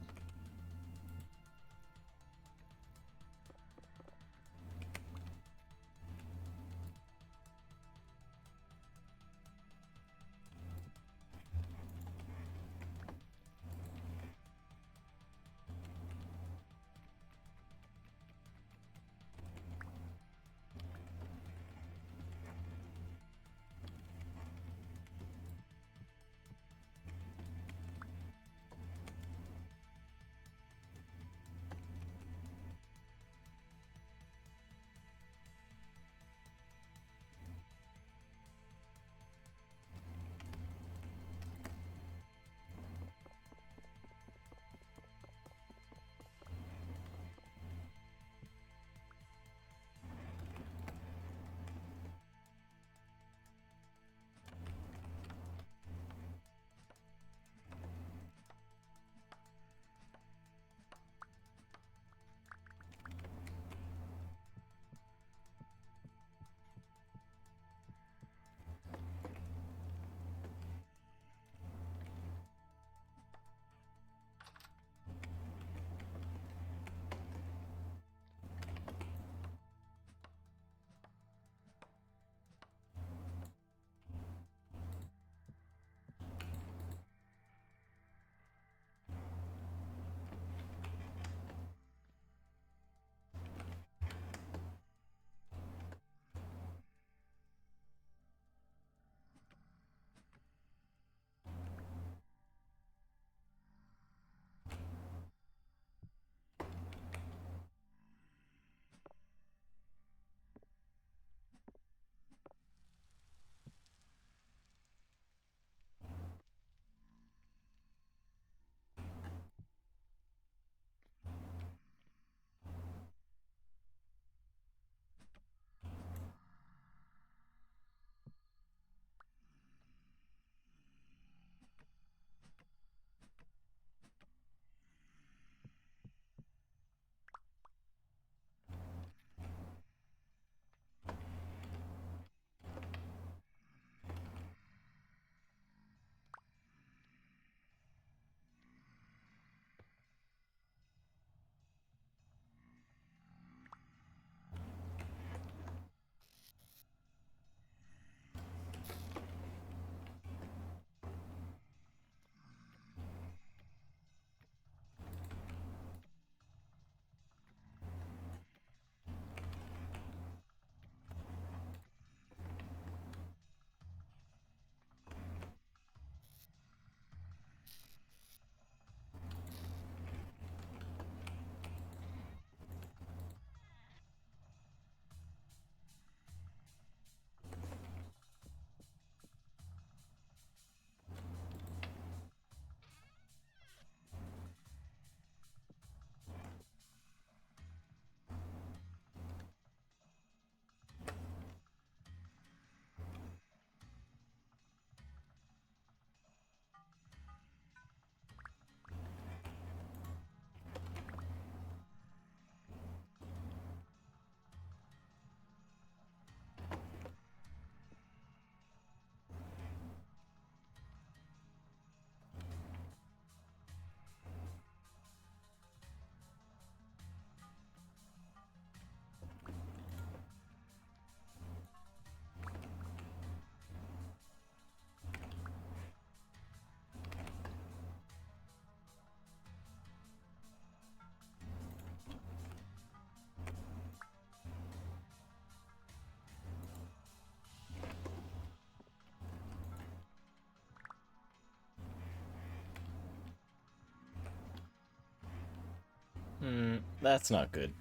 That's not good.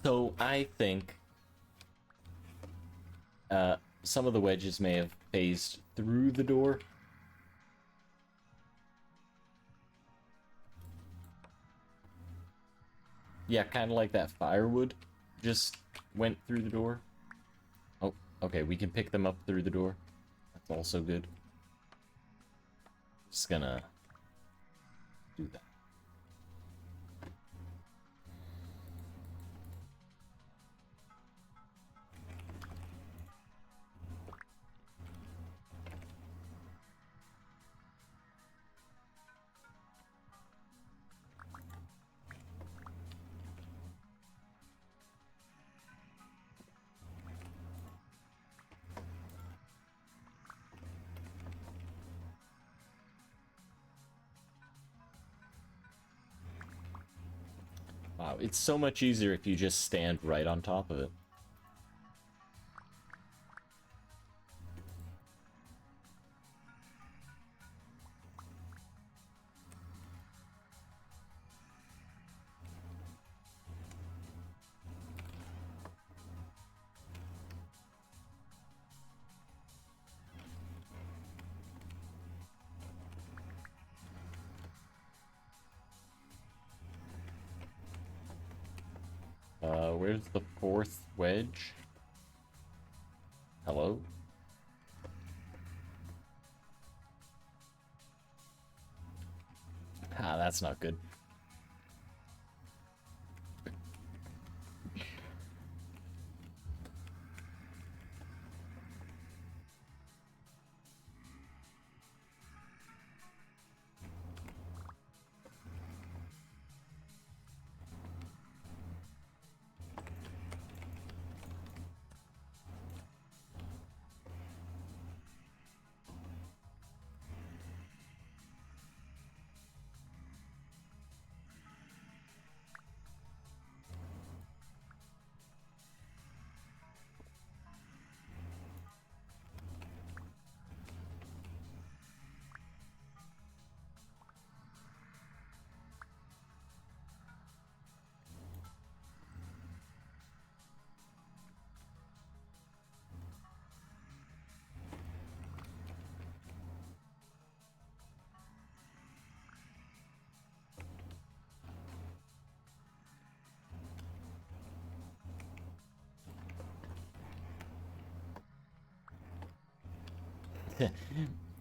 So I think some of the wedges may have phased through the door. Yeah, kind of like that firewood just went through the door. Oh, okay, we can pick them up through the door. That's also good. Just gonna do that. Wow, it's so much easier if you just stand right on top of it. Where's the fourth wedge? Hello? Ah, that's not good.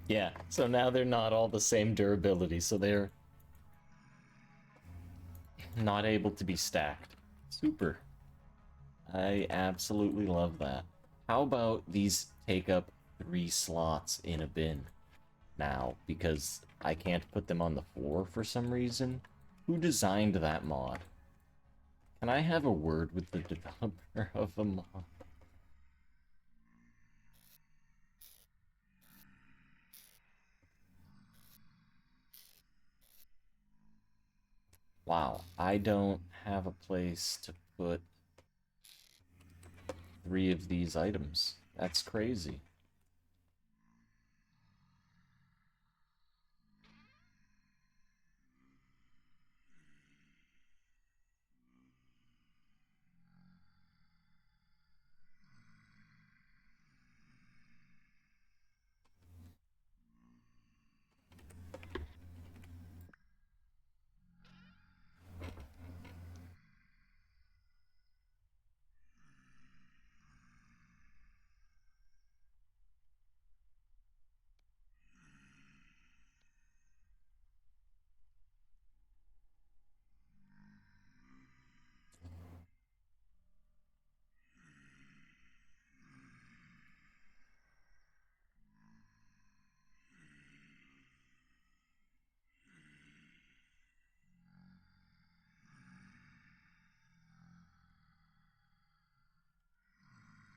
Yeah, so now they're not all the same durability, so they're not able to be stacked. Super. I absolutely love that. How about these take up 3 slots in a bin now, because I can't put them on the floor for some reason? Who designed that mod? Can I have a word with the developer of a mod? Wow, I don't have a place to put 3 of these items. That's crazy.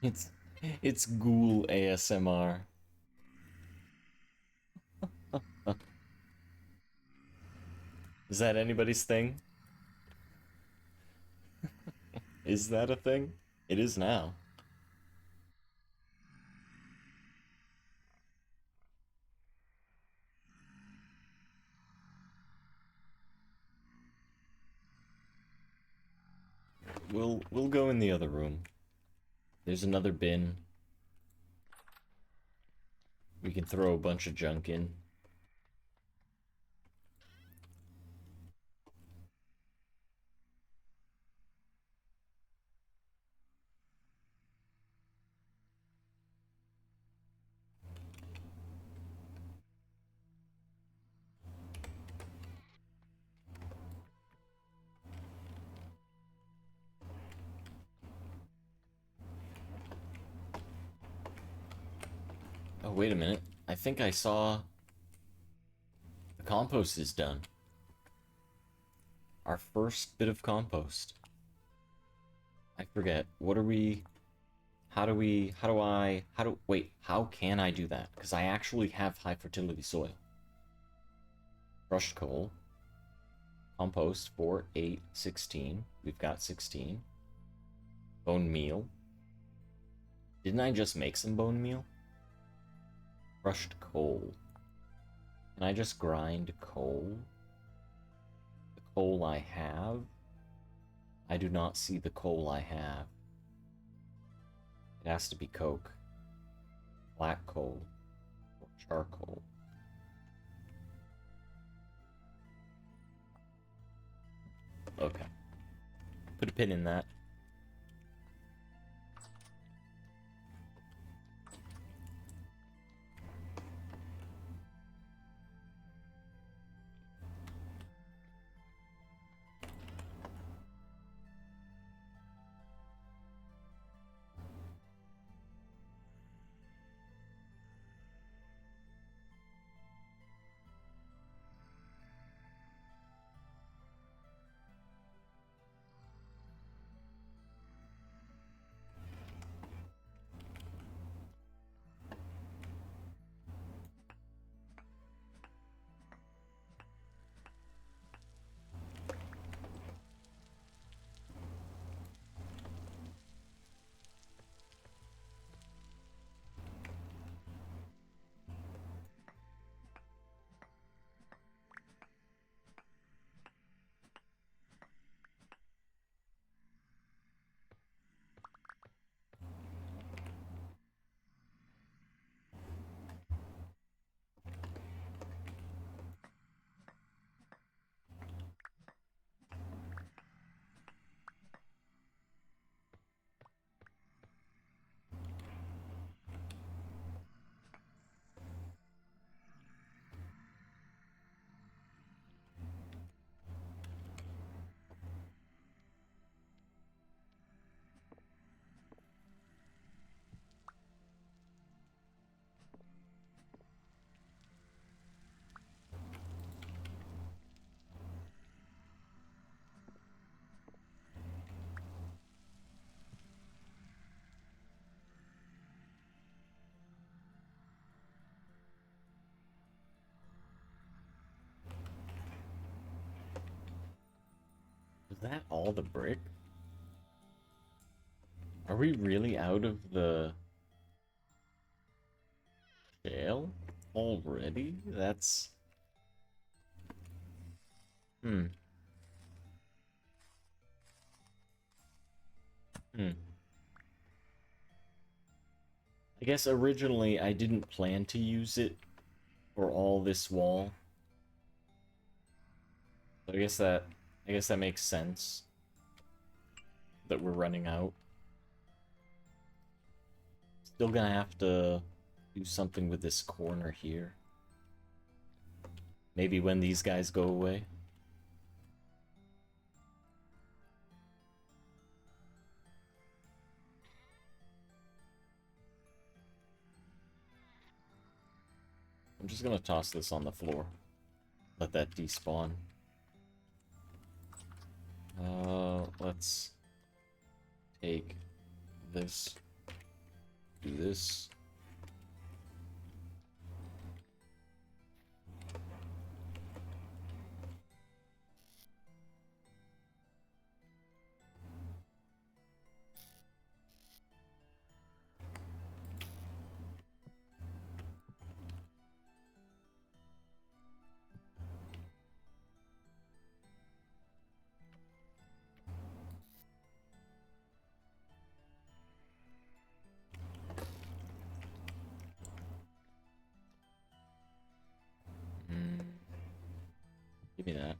It's it's ghoul ASMR. Is that anybody's thing? Is that a thing? It is now. We'll go in the other room. There's another bin. We can throw a bunch of junk in. Oh, wait a minute. I think I saw the compost is done. Our first bit of compost. I forget. What are we... Wait, how can I do that? Because I actually have high fertility soil. Crushed coal. Compost 4, 8, 16. We've got 16. Bone meal. Didn't I just make some bone meal? Crushed coal. Can I just grind coal? The coal I have? I do not see the coal I have. It has to be coke. Black coal. Or charcoal. Okay. Put a pin in that. Is that all the brick? Are we really out of the shale already? That's... Hmm. I guess originally I didn't plan to use it for all this wall. So I guess that makes sense that we're running out. Still gonna have to do something with this corner here. Maybe when these guys go away. I'm just gonna toss this on the floor. Let that despawn. Let's take this, do this. Give me that.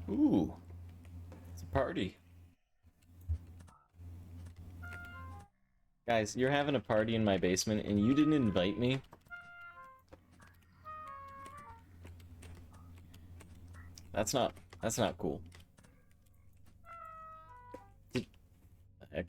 Ooh, it's a party. Guys, you're having a party in my basement and you didn't invite me? That's not cool. The heck?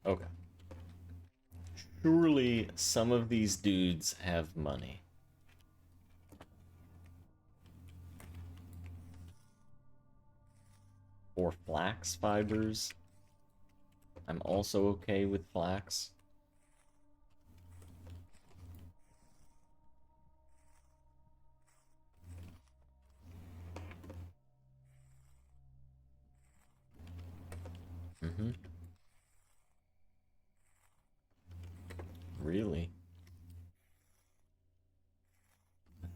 Okay. Surely some of these dudes have money. Or flax fibers. I'm also okay with flax. Mm-hmm. Really?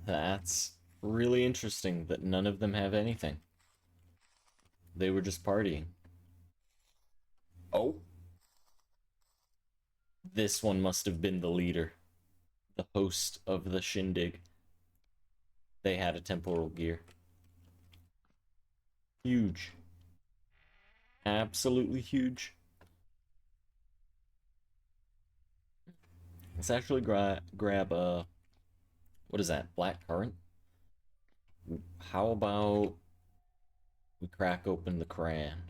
That's really interesting that none of them have anything. They were just partying. Oh. This one must have been the leader. The host of the shindig. They had a temporal gear. Huge. Absolutely huge. Let's actually grab a... What is that? Black currant? How about we crack open the crayon?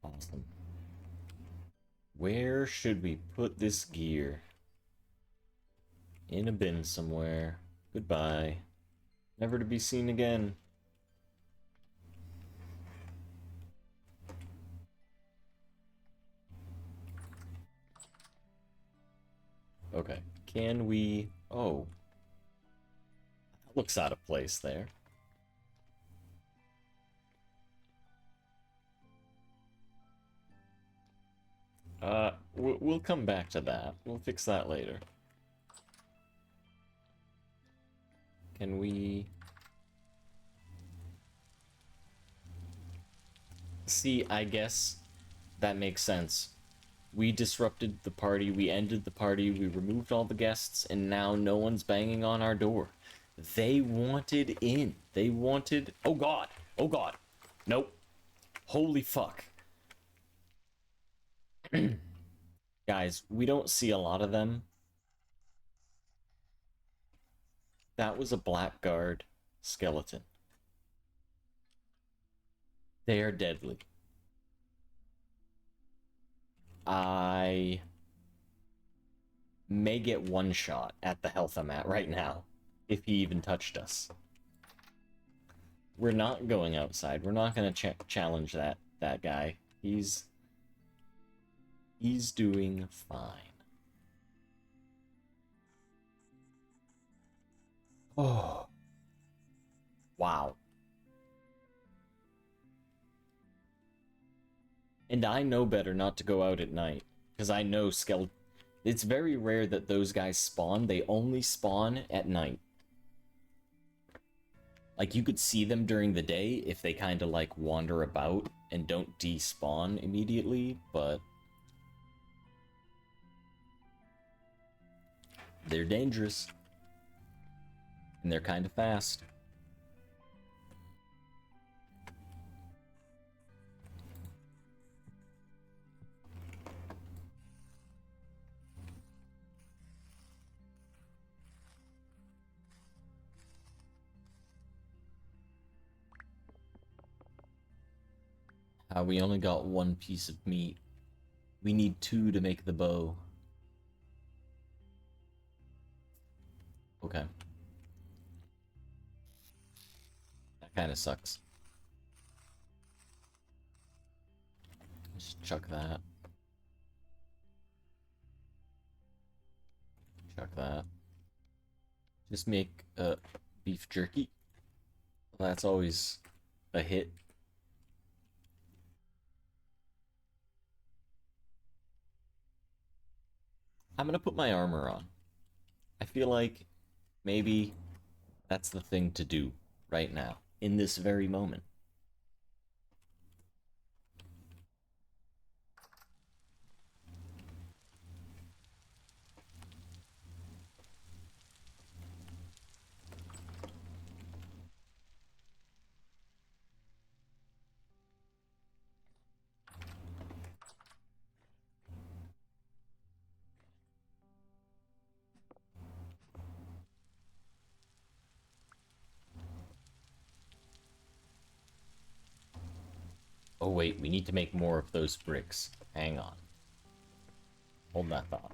Awesome. Where should we put this gear? In a bin somewhere. Goodbye. Never to be seen again. Okay. Can we... Oh. That looks out of place there. We'll come back to that. We'll fix that later. Can we... See, I guess that makes sense. We disrupted the party, we ended the party, we removed all the guests, and now no one's banging on our door. They wanted in. They wanted... Oh god! Oh god! Nope. Holy fuck. Guys, we don't see a lot of them. That was a blackguard skeleton. They are deadly. I may get one shot at the health I'm at right now, if he even touched us. We're not going outside. We're not going to challenge that guy. He's doing fine. Oh. Wow. And I know better not to go out at night, because I know it's very rare that those guys spawn. They only spawn at night. Like, you could see them during the day if they kind of, like, wander about and don't despawn immediately, but... They're dangerous. And they're kind of fast. We only got one piece of meat. We need 2 to make the bow. Okay. That kind of sucks. Just chuck that. Chuck that. Just make beef jerky. That's always a hit. I'm gonna put my armor on. I feel like maybe that's the thing to do right now, in this very moment. Oh wait, we need to make more of those bricks. Hang on. Hold that thought.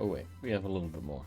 Oh wait, we have a little bit more.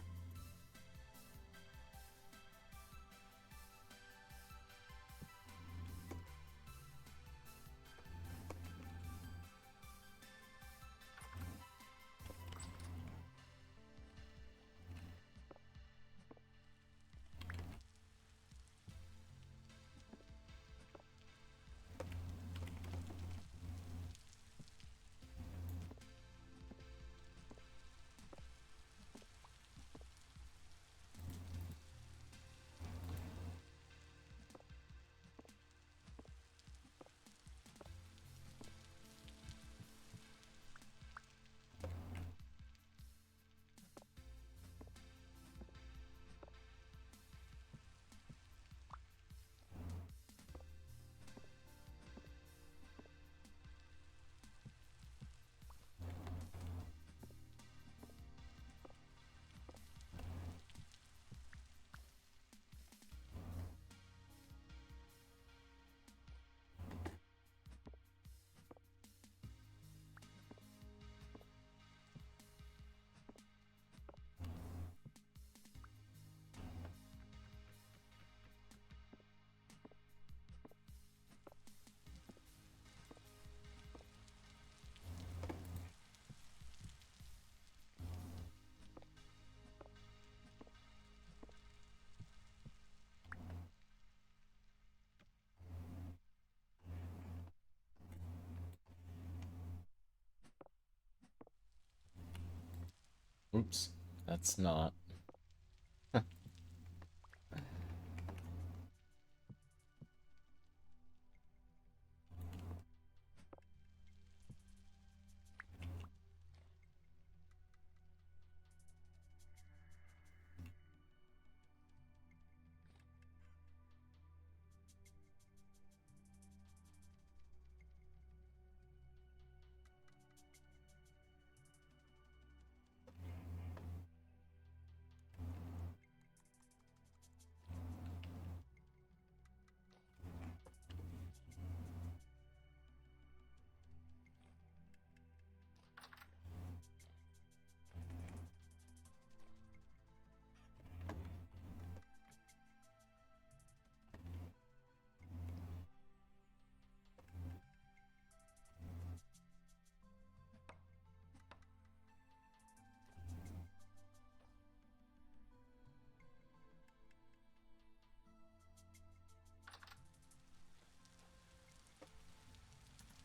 Oops, that's not.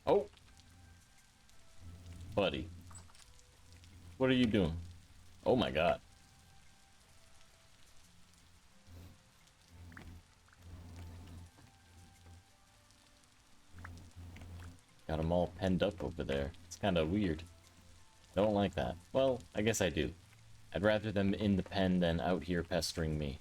Oh, buddy, what are you doing? Oh my god. Got them all penned up over there. It's kind of weird. I don't like that. Well, I guess I do. I'd rather them in the pen than out here pestering me.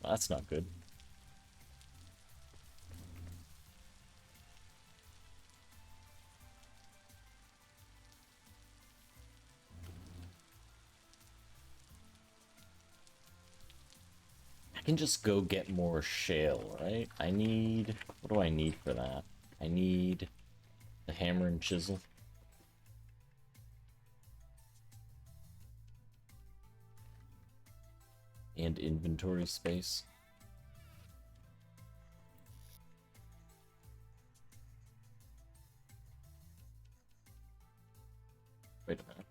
That's not good. I can just go get more shale, right? I need... What do I need for that? I need the hammer and chisel. And inventory space. Wait a minute.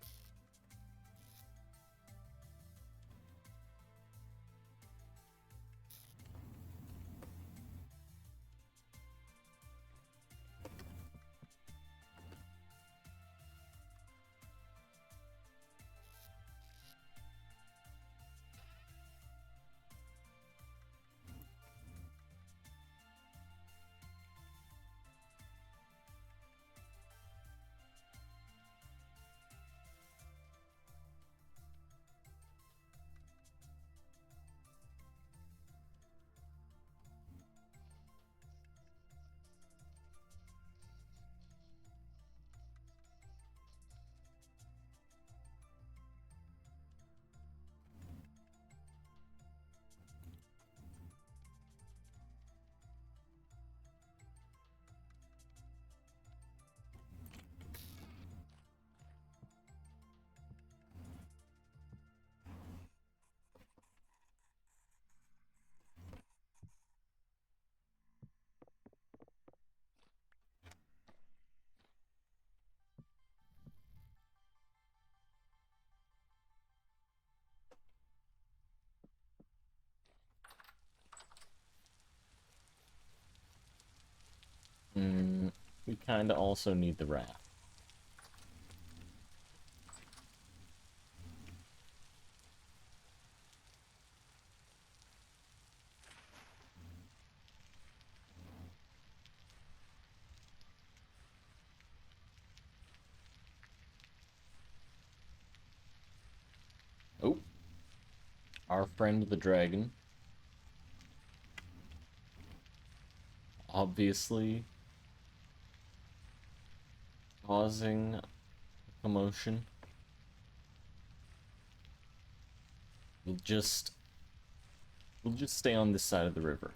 We kind of also need the raft. Oh, our friend the dragon. Obviously causing commotion. We'll just stay on this side of the river.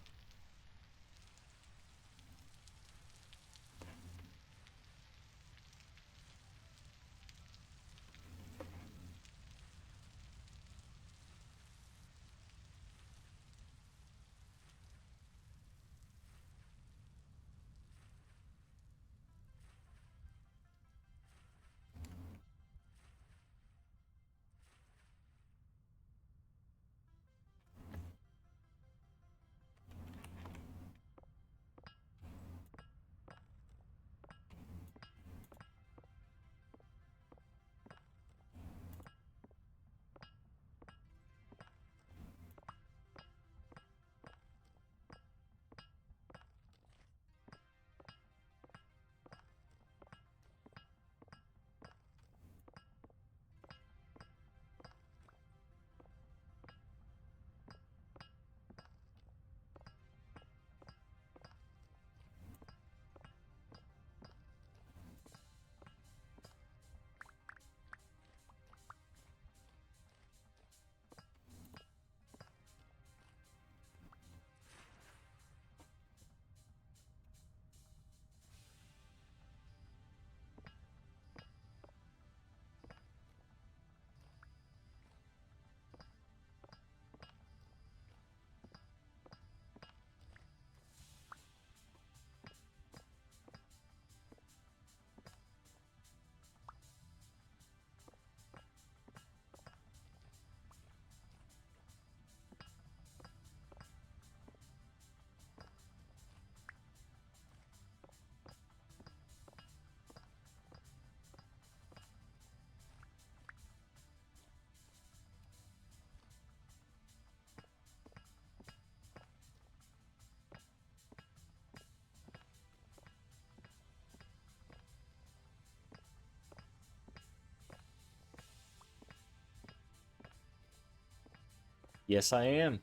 Yes, I am.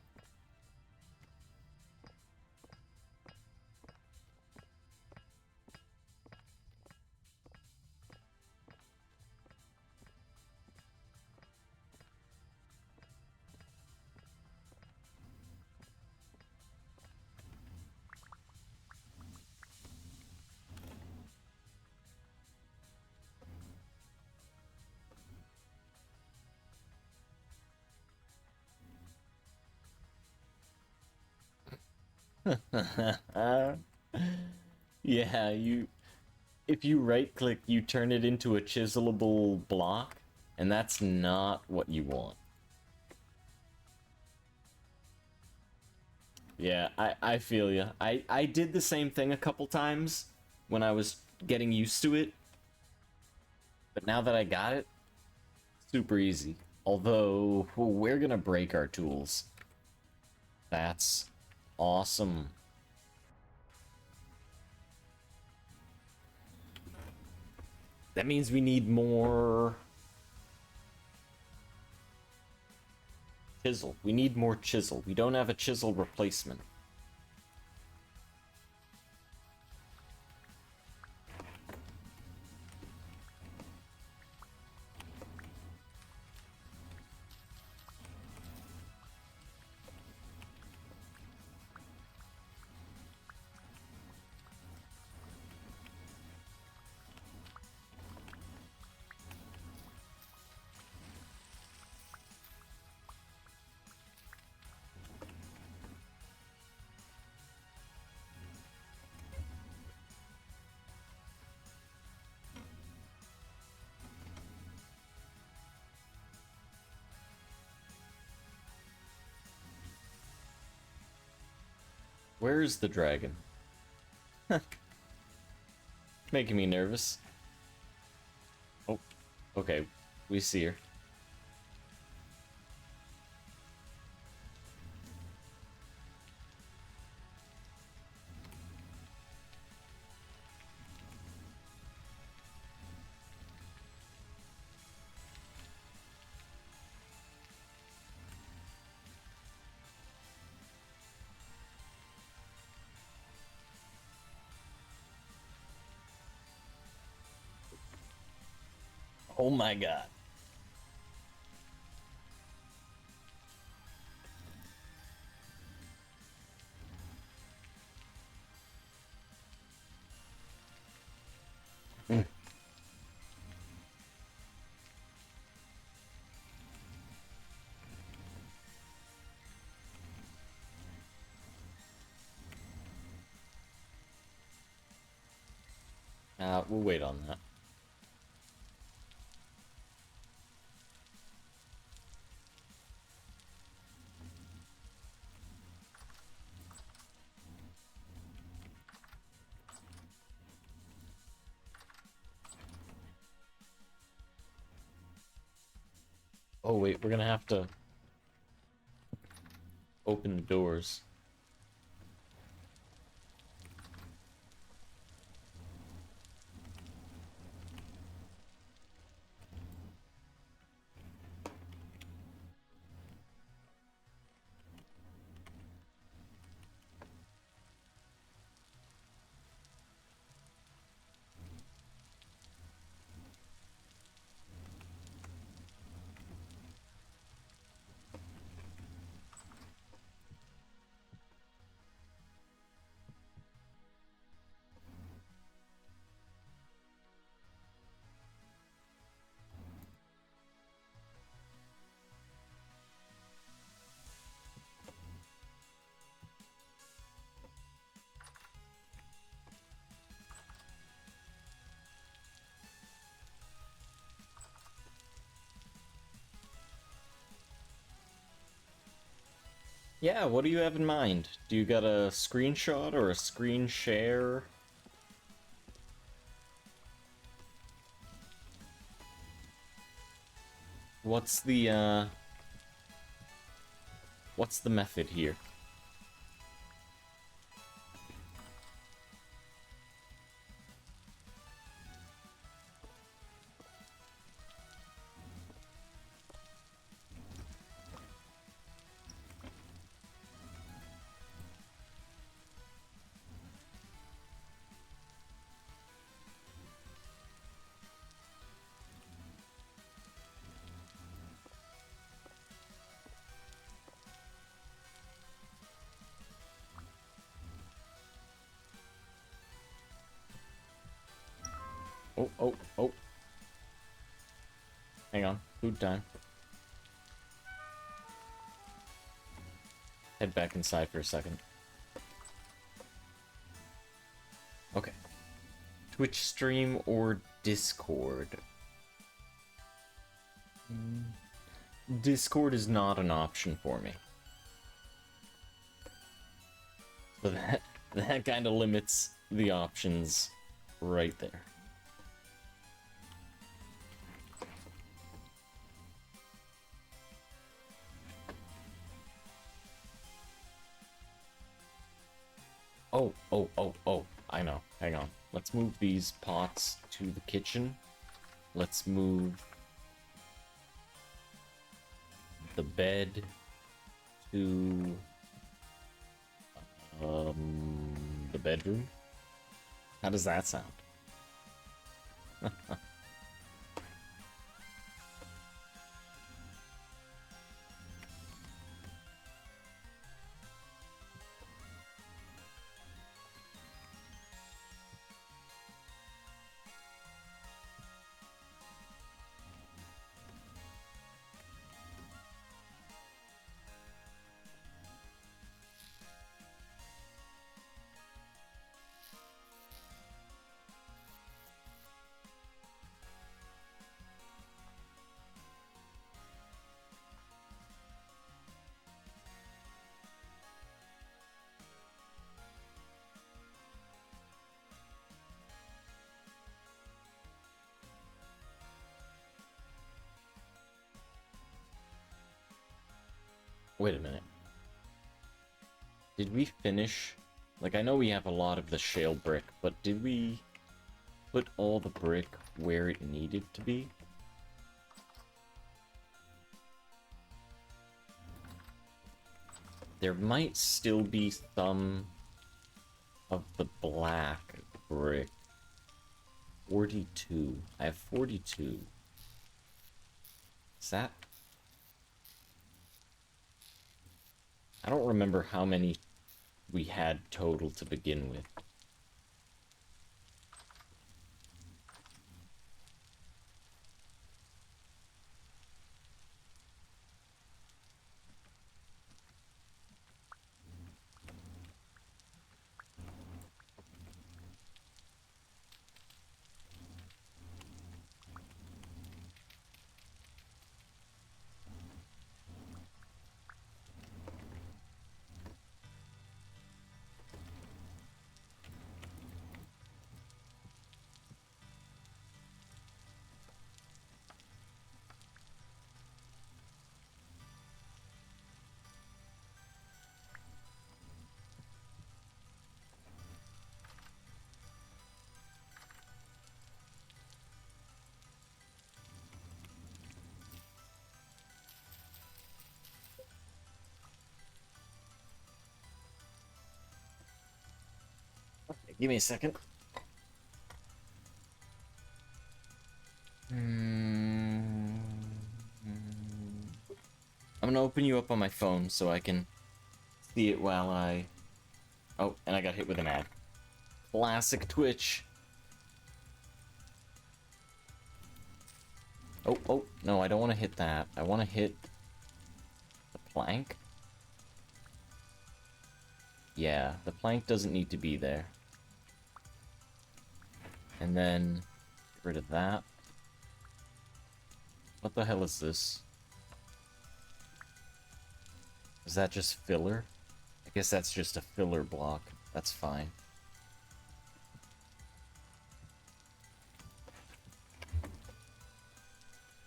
Yeah, if you right click, you turn it into a chiselable block, and that's not what you want. Yeah, I feel ya. I did the same thing a couple times when I was getting used to it, but now that I got it, super easy. Although, we're gonna break our tools. That's awesome. That means we need more chisel. We need more chisel. We don't have a chisel replacement. Where's the dragon? Making me nervous. Oh, okay. We see her. Oh my god. We'll wait on that. Oh wait, we're gonna have to open the doors. Yeah, what do you have in mind? Do you got a screenshot or a screen share? What's the method here? Oh, oh, oh. Hang on. Food time. Head back inside for a second. Twitch stream or Discord? Discord is not an option for me. So that kind of limits the options right there. Oh, I know. Hang on. Let's move these pots to the kitchen. Let's move the bed to the bedroom. How does that sound? Wait a minute. Did we finish? Like, I know we have a lot of the shale brick, but did we put all the brick where it needed to be? There might still be some of the black brick. 42. I have 42. Is that... I don't remember how many we had total to begin with. Give me a second. I'm gonna open you up on my phone so I can see it while I... Oh, and I got hit with an ad. Classic Twitch. Oh, no, I don't want to hit that. I want to hit the plank. Yeah, the plank doesn't need to be there. And then get rid of that. What the hell is this? Is that just filler? I guess that's just a filler block. That's fine.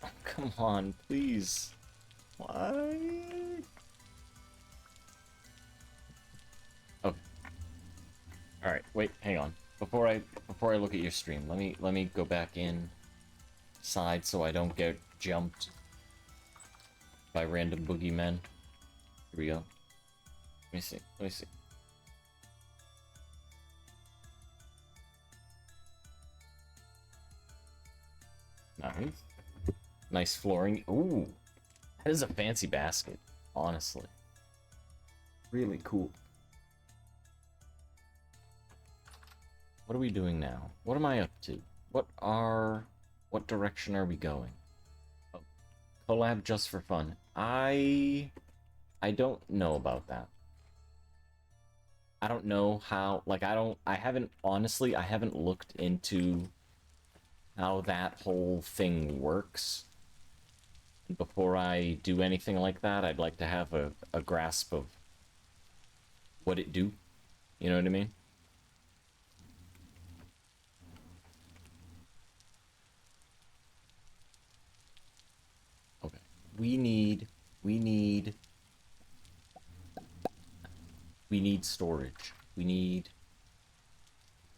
Oh, come on, please. Why? Oh. Alright, wait, hang on. Before I look at your stream, let me go back inside so I don't get jumped by random boogeymen. Here we go. Let me see. Nice. Nice flooring. Ooh. That is a fancy basket, honestly. Really cool. What are we doing now? What am I up to? What direction are we going? Oh, collab just for fun. I don't know about that. I don't know how, like, I haven't, honestly, I haven't looked into how that whole thing works. And before I do anything like that, I'd like to have a grasp of what it do. You know what I mean? Okay. We need, we need, we need storage. We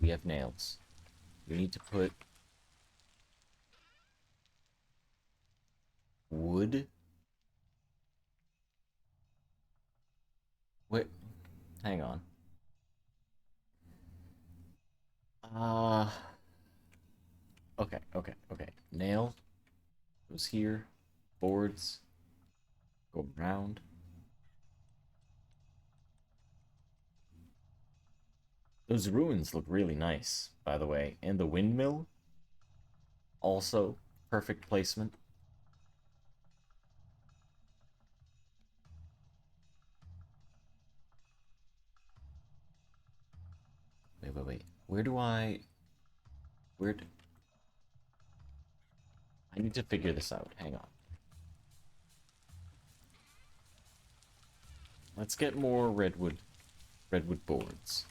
have nails. We need to put wood. Wait, hang on. Uh, okay. Nail goes here. Boards go around. Those ruins look really nice, by the way. And the windmill, also perfect placement. Wait. Where do I... Where do... I need to figure this out. Hang on. Let's get more redwood boards.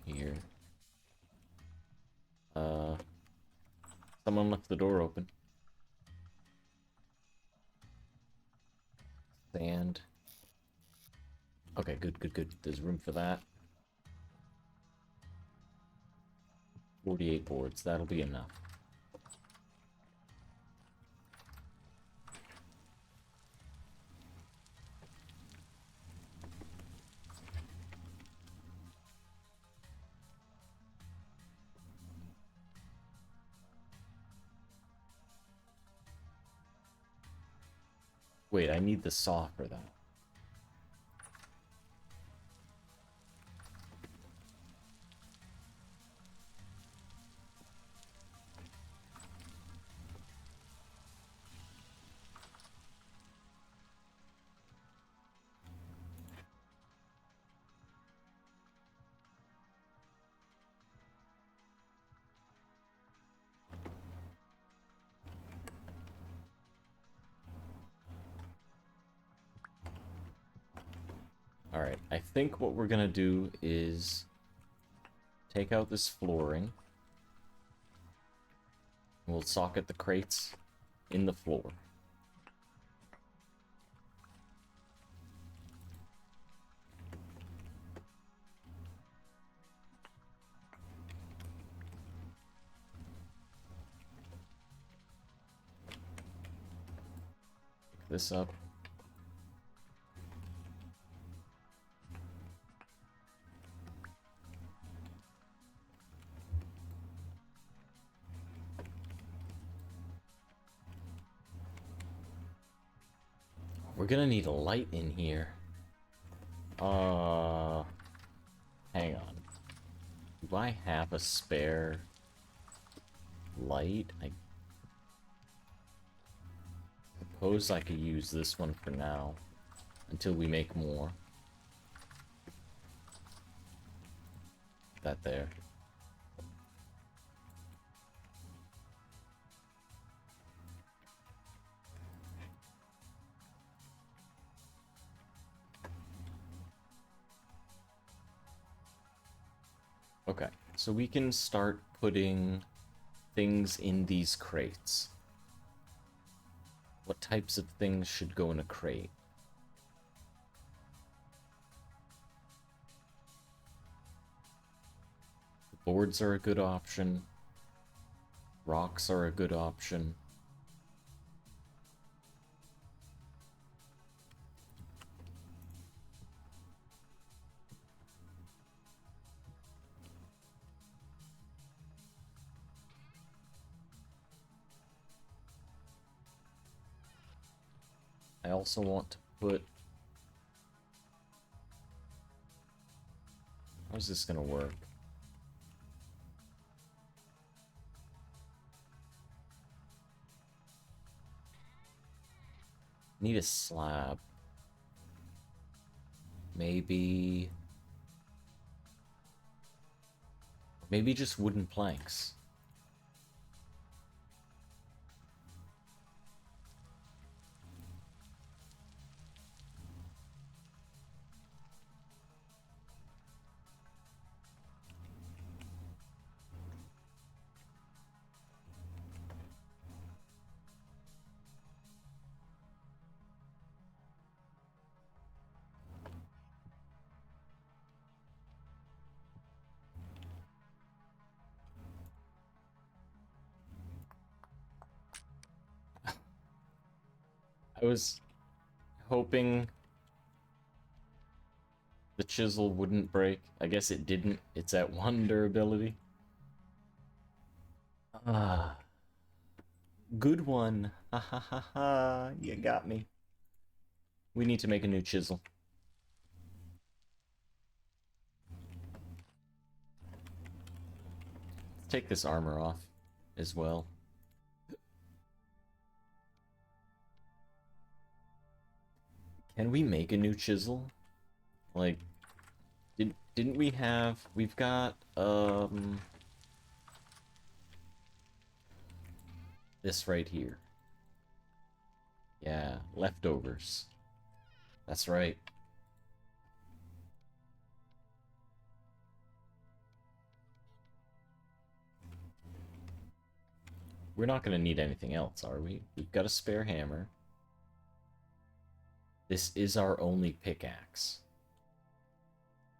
Here. Someone left the door open. Sand. Okay, good. There's room for that. 48 boards. That'll be enough. Wait, I need the saw for that. Alright, I think what we're gonna do is take out this flooring. We'll socket the crates in the floor. Pick this up. We're gonna need a light in here. Hang on. Do I have a spare light? I suppose I could use this one for now, until we make more. That there. Okay, so we can start putting things in these crates. What types of things should go in a crate? Boards are a good option. Rocks are a good option. I also want to put... How's this gonna work? Need a slab. Maybe just wooden planks. I was hoping the chisel wouldn't break. I guess it didn't. It's at 1 durability. Ah. Good one. Ha ha ha ha. You got me. We need to make a new chisel. Let's take this armor off as well. Can we make a new chisel? Like, didn't we have... We've got, this right here. Yeah, leftovers. That's right. We're not going to need anything else, are we? We've got a spare hammer. This is our only pickaxe.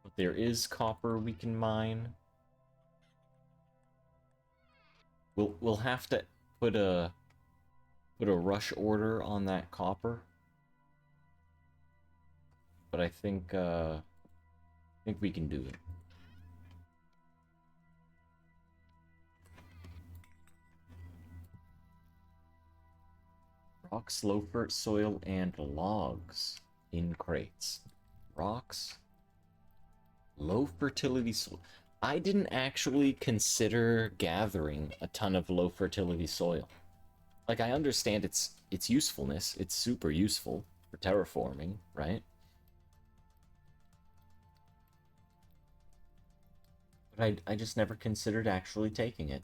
But there is copper we can mine. We'll have to put a rush order on that copper. But I think we can do it. Rocks, low soil, and logs in crates. Rocks, low fertility soil. I didn't actually consider gathering a ton of low fertility soil. Like, I understand its usefulness. It's super useful for terraforming, right? But I just never considered actually taking it.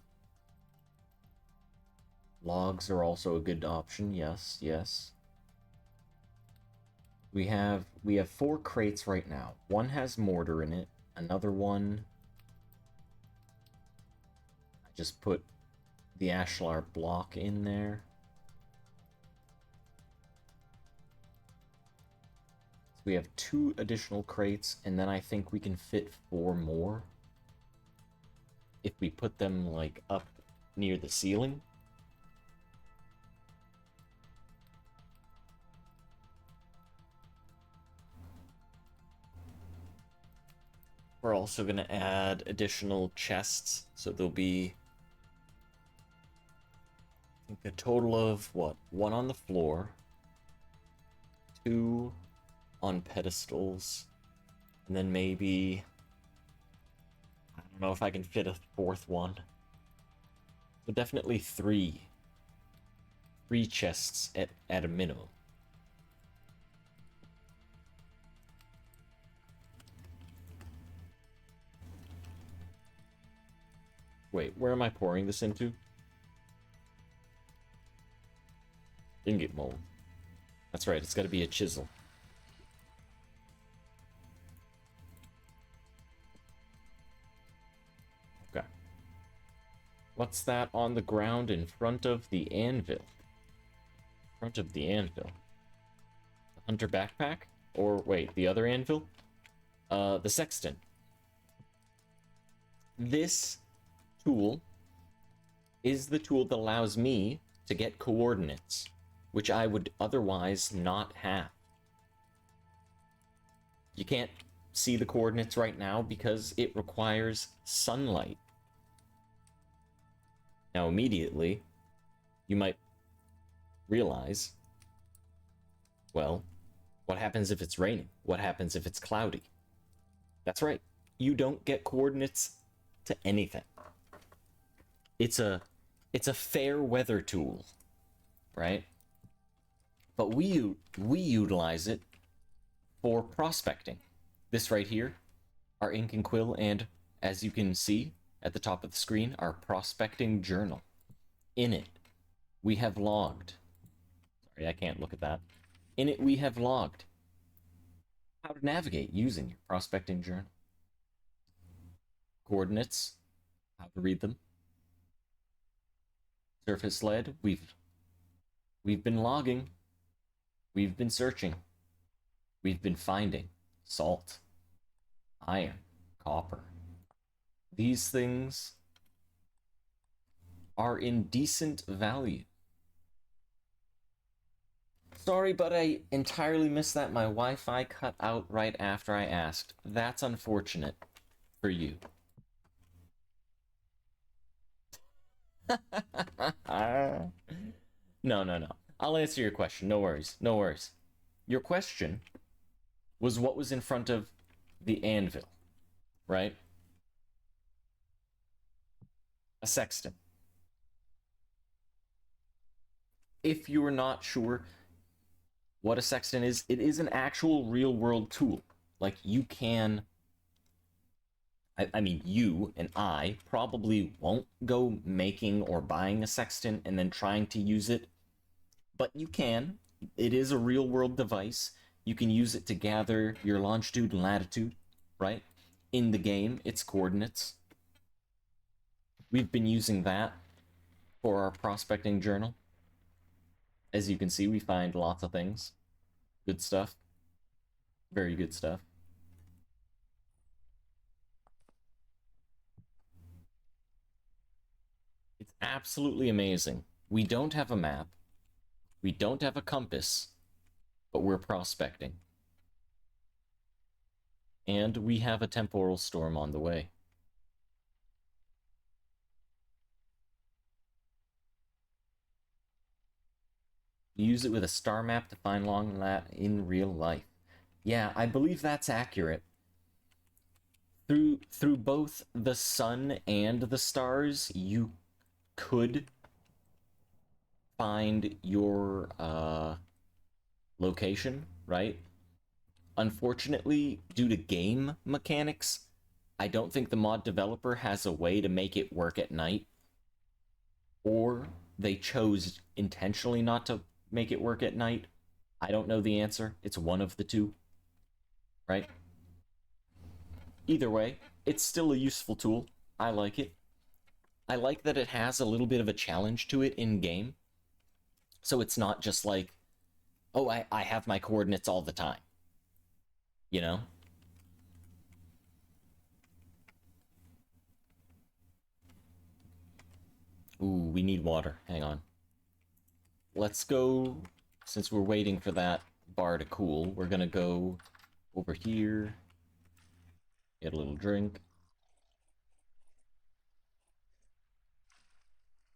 Logs are also a good option. Yes, yes. We have 4 crates right now. One has mortar in it. Another one, I just put the ashlar block in there. So we have 2 additional crates, and then I think we can fit 4 more if we put them, like, up near the ceiling. We're also going to add additional chests, so there'll be, I think, a total of, what, 1 on the floor, 2 on pedestals, and then maybe, I don't know if I can fit a 4th one. So definitely 3 chests at a minimum. Wait, where am I pouring this into? Ingot mold. That's right, it's got to be a chisel. Okay. What's that on the ground in front of the anvil? In front of the anvil. The hunter backpack? Or wait, the other anvil? The sexton. This tool is the tool that allows me to get coordinates, which I would otherwise not have. You can't see the coordinates right now because it requires sunlight. Now, immediately, you might realize, well, what happens if it's raining? What happens if it's cloudy? That's right. You don't get coordinates to anything. It's a fair weather tool, right? But we utilize it for prospecting. This right here, our ink and quill, and as you can see at the top of the screen, our prospecting journal. In it, we have logged. Sorry, I can't look at that. In it, we have logged how to navigate using your prospecting journal. Coordinates, how to read them. Surface lead, we've been logging. We've been searching. We've been finding salt, iron, copper. These things are in decent value. Sorry, but I entirely missed that. My Wi-Fi cut out right after I asked. That's unfortunate for you. No. I'll answer your question. No worries. No worries. Your question was what was in front of the anvil, right? A sextant. If you're not sure what a sextant is, it is an actual real world tool. Like you can, I mean, you and I probably won't go making or buying a sextant and then trying to use it, but you can. It is a real world device. You can use it to gather your longitude and latitude, right? In the game, its coordinates. We've been using that for our prospecting journal. As you can see, we find lots of things. Good stuff. Very good stuff. It's absolutely amazing. We don't have a map. We don't have a compass, but we're prospecting. And we have a temporal storm on the way. Use it with a star map to find long lat in real life. Yeah, I believe that's accurate. Through both the sun and the stars, you could find your location, right? Unfortunately, due to game mechanics, I don't think the mod developer has a way to make it work at night. Or they chose intentionally not to make it work at night. I don't know the answer. It's one of the two, right? Either way, it's still a useful tool. I like it. I like that it has a little bit of a challenge to it in game. So it's not just like, oh, I have my coordinates all the time. You know? Ooh, we need water. Hang on. Let's go, since we're waiting for that bar to cool, we're gonna go over here, get a little drink.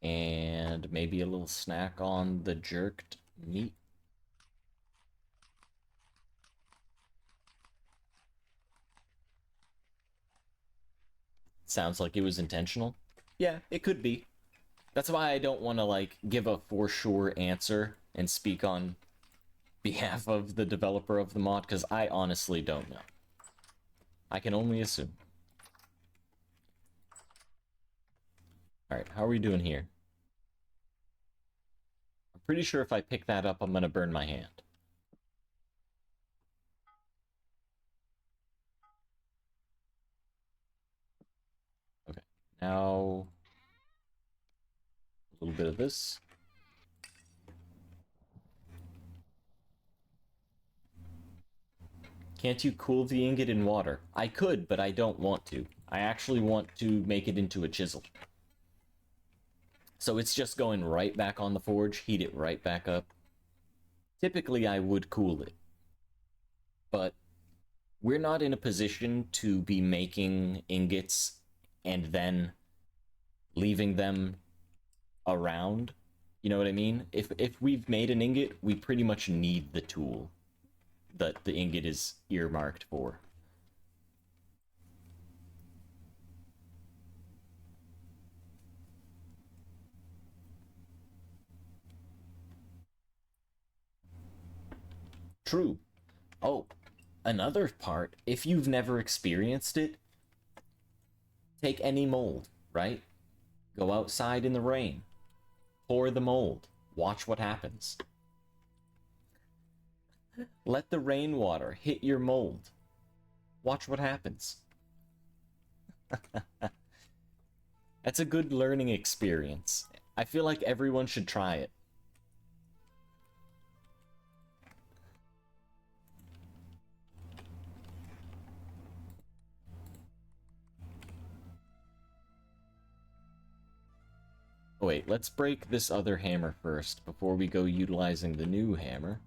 And maybe a little snack on the jerked meat. Sounds like it was intentional. Yeah, it could be. That's why I don't want to, like, give a for sure answer and speak on behalf of the developer of the mod, because I honestly don't know. I can only assume. Alright, how are we doing here? I'm pretty sure if I pick that up, I'm gonna burn my hand. Okay, now a little bit of this. Can't you cool the ingot in water? I could, but I don't want to. I actually want to make it into a chisel. So it's just going right back on the forge, heat it right back up. Typically, I would cool it. But we're not in a position to be making ingots and then leaving them around. You know what I mean? If we've made an ingot, we pretty much need the tool that the ingot is earmarked for. True. Oh, another part, if you've never experienced it, take any mold, right? Go outside in the rain, pour the mold, watch what happens. Let the rainwater hit your mold. Watch what happens. That's a good learning experience. I feel like everyone should try it. Oh, wait, let's break this other hammer first before we go utilizing the new hammer.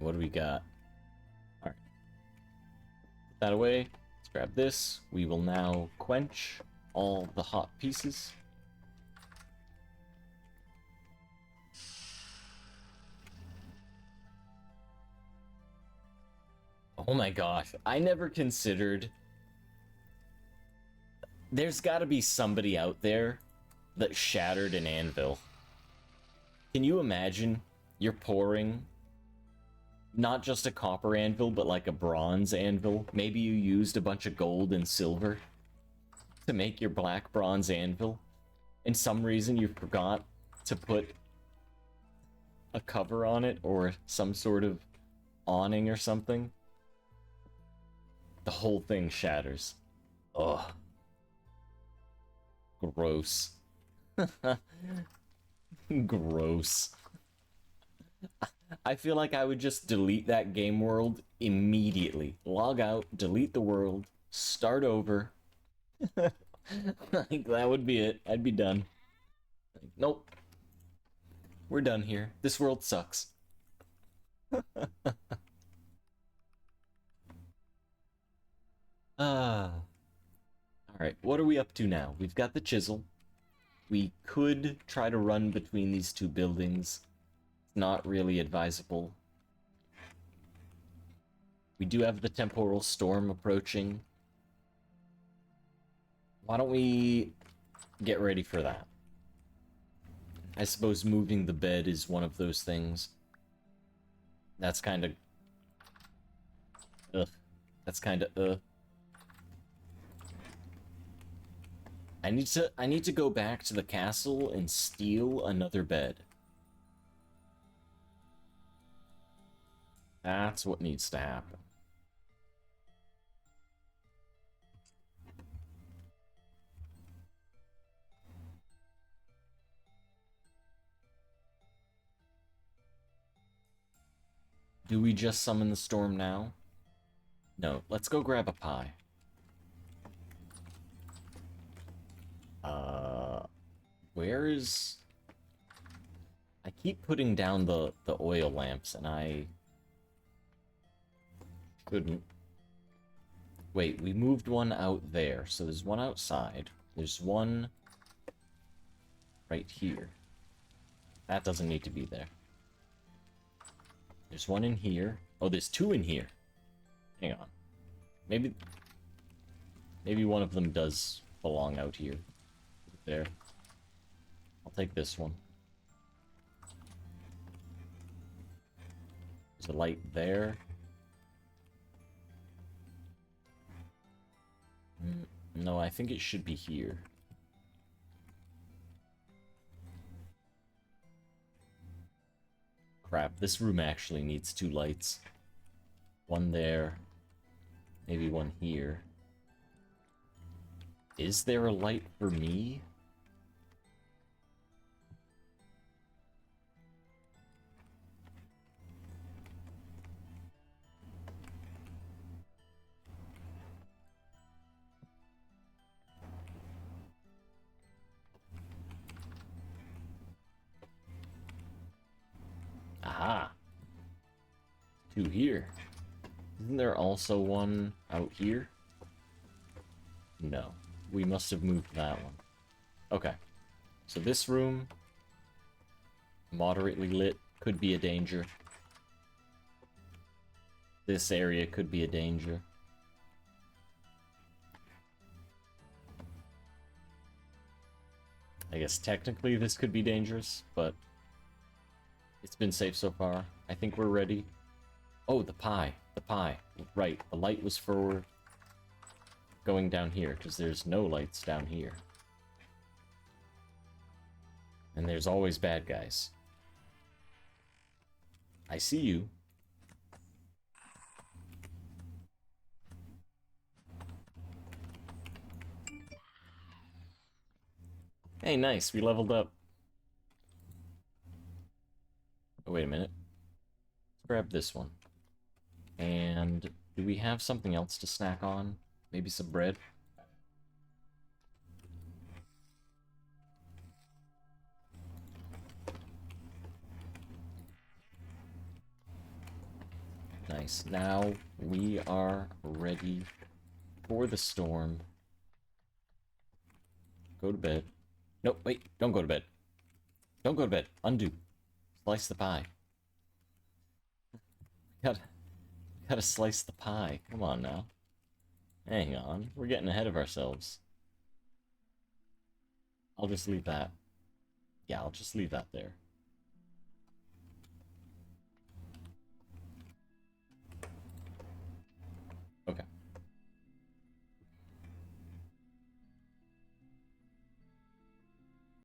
What do we got? Alright. Put that away. Let's grab this. We will now quench all the hot pieces. Oh my gosh. I never considered... There's gotta be somebody out there that shattered an anvil. Can you imagine you're pouring... not just a copper anvil, but like a bronze anvil. Maybe you used a bunch of gold and silver to make your black bronze anvil. And some reason you forgot to put a cover on it or some sort of awning or something. The whole thing shatters. Ugh. Gross. Gross. I feel like I would just delete that game world immediately. Log out, delete the world, start over. Like, that would be it. I'd be done. Like, nope. We're done here. This world sucks. Alright, what are we up to now? We've got the chisel. We could try to run between these two buildings. Not really advisable. We do have the temporal storm approaching. Why don't we get ready for that? I suppose moving the bed is one of those things. That's kind of... ugh. That's kind of, I need to go back to the castle and steal another bed. That's what needs to happen. Do we just summon the storm now? No, let's go grab a pie. Where is... I keep putting down the oil lamps, and I... couldn't. Wait, we moved one out there, so there's one outside. There's one... right here. That doesn't need to be there. There's one in here. Oh, there's two in here. Hang on. Maybe one of them does belong out here. There. I'll take this one. There's a light there. No, I think it should be here. Crap, this room actually needs two lights. One there. Maybe one here. Is there a light for me? Aha. Two here. Isn't there also one out here? No. We must have moved that one. Okay. So this room, moderately lit, could be a danger. This area could be a danger. I guess technically this could be dangerous, but it's been safe so far. I think we're ready. Oh, the pie. The pie. Right, the light was for going down here, because there's no lights down here. And there's always bad guys. I see you. Hey, nice, we leveled up. Oh, wait a minute. Let's grab this one. And do we have something else to snack on? Maybe some bread? Nice. Now we are ready for the storm. Go to bed. No, wait, don't go to bed. Don't go to bed. Undo. Slice the pie. Gotta slice the pie. Come on now. Hang on. We're getting ahead of ourselves. I'll just leave that. Yeah, I'll just leave that there.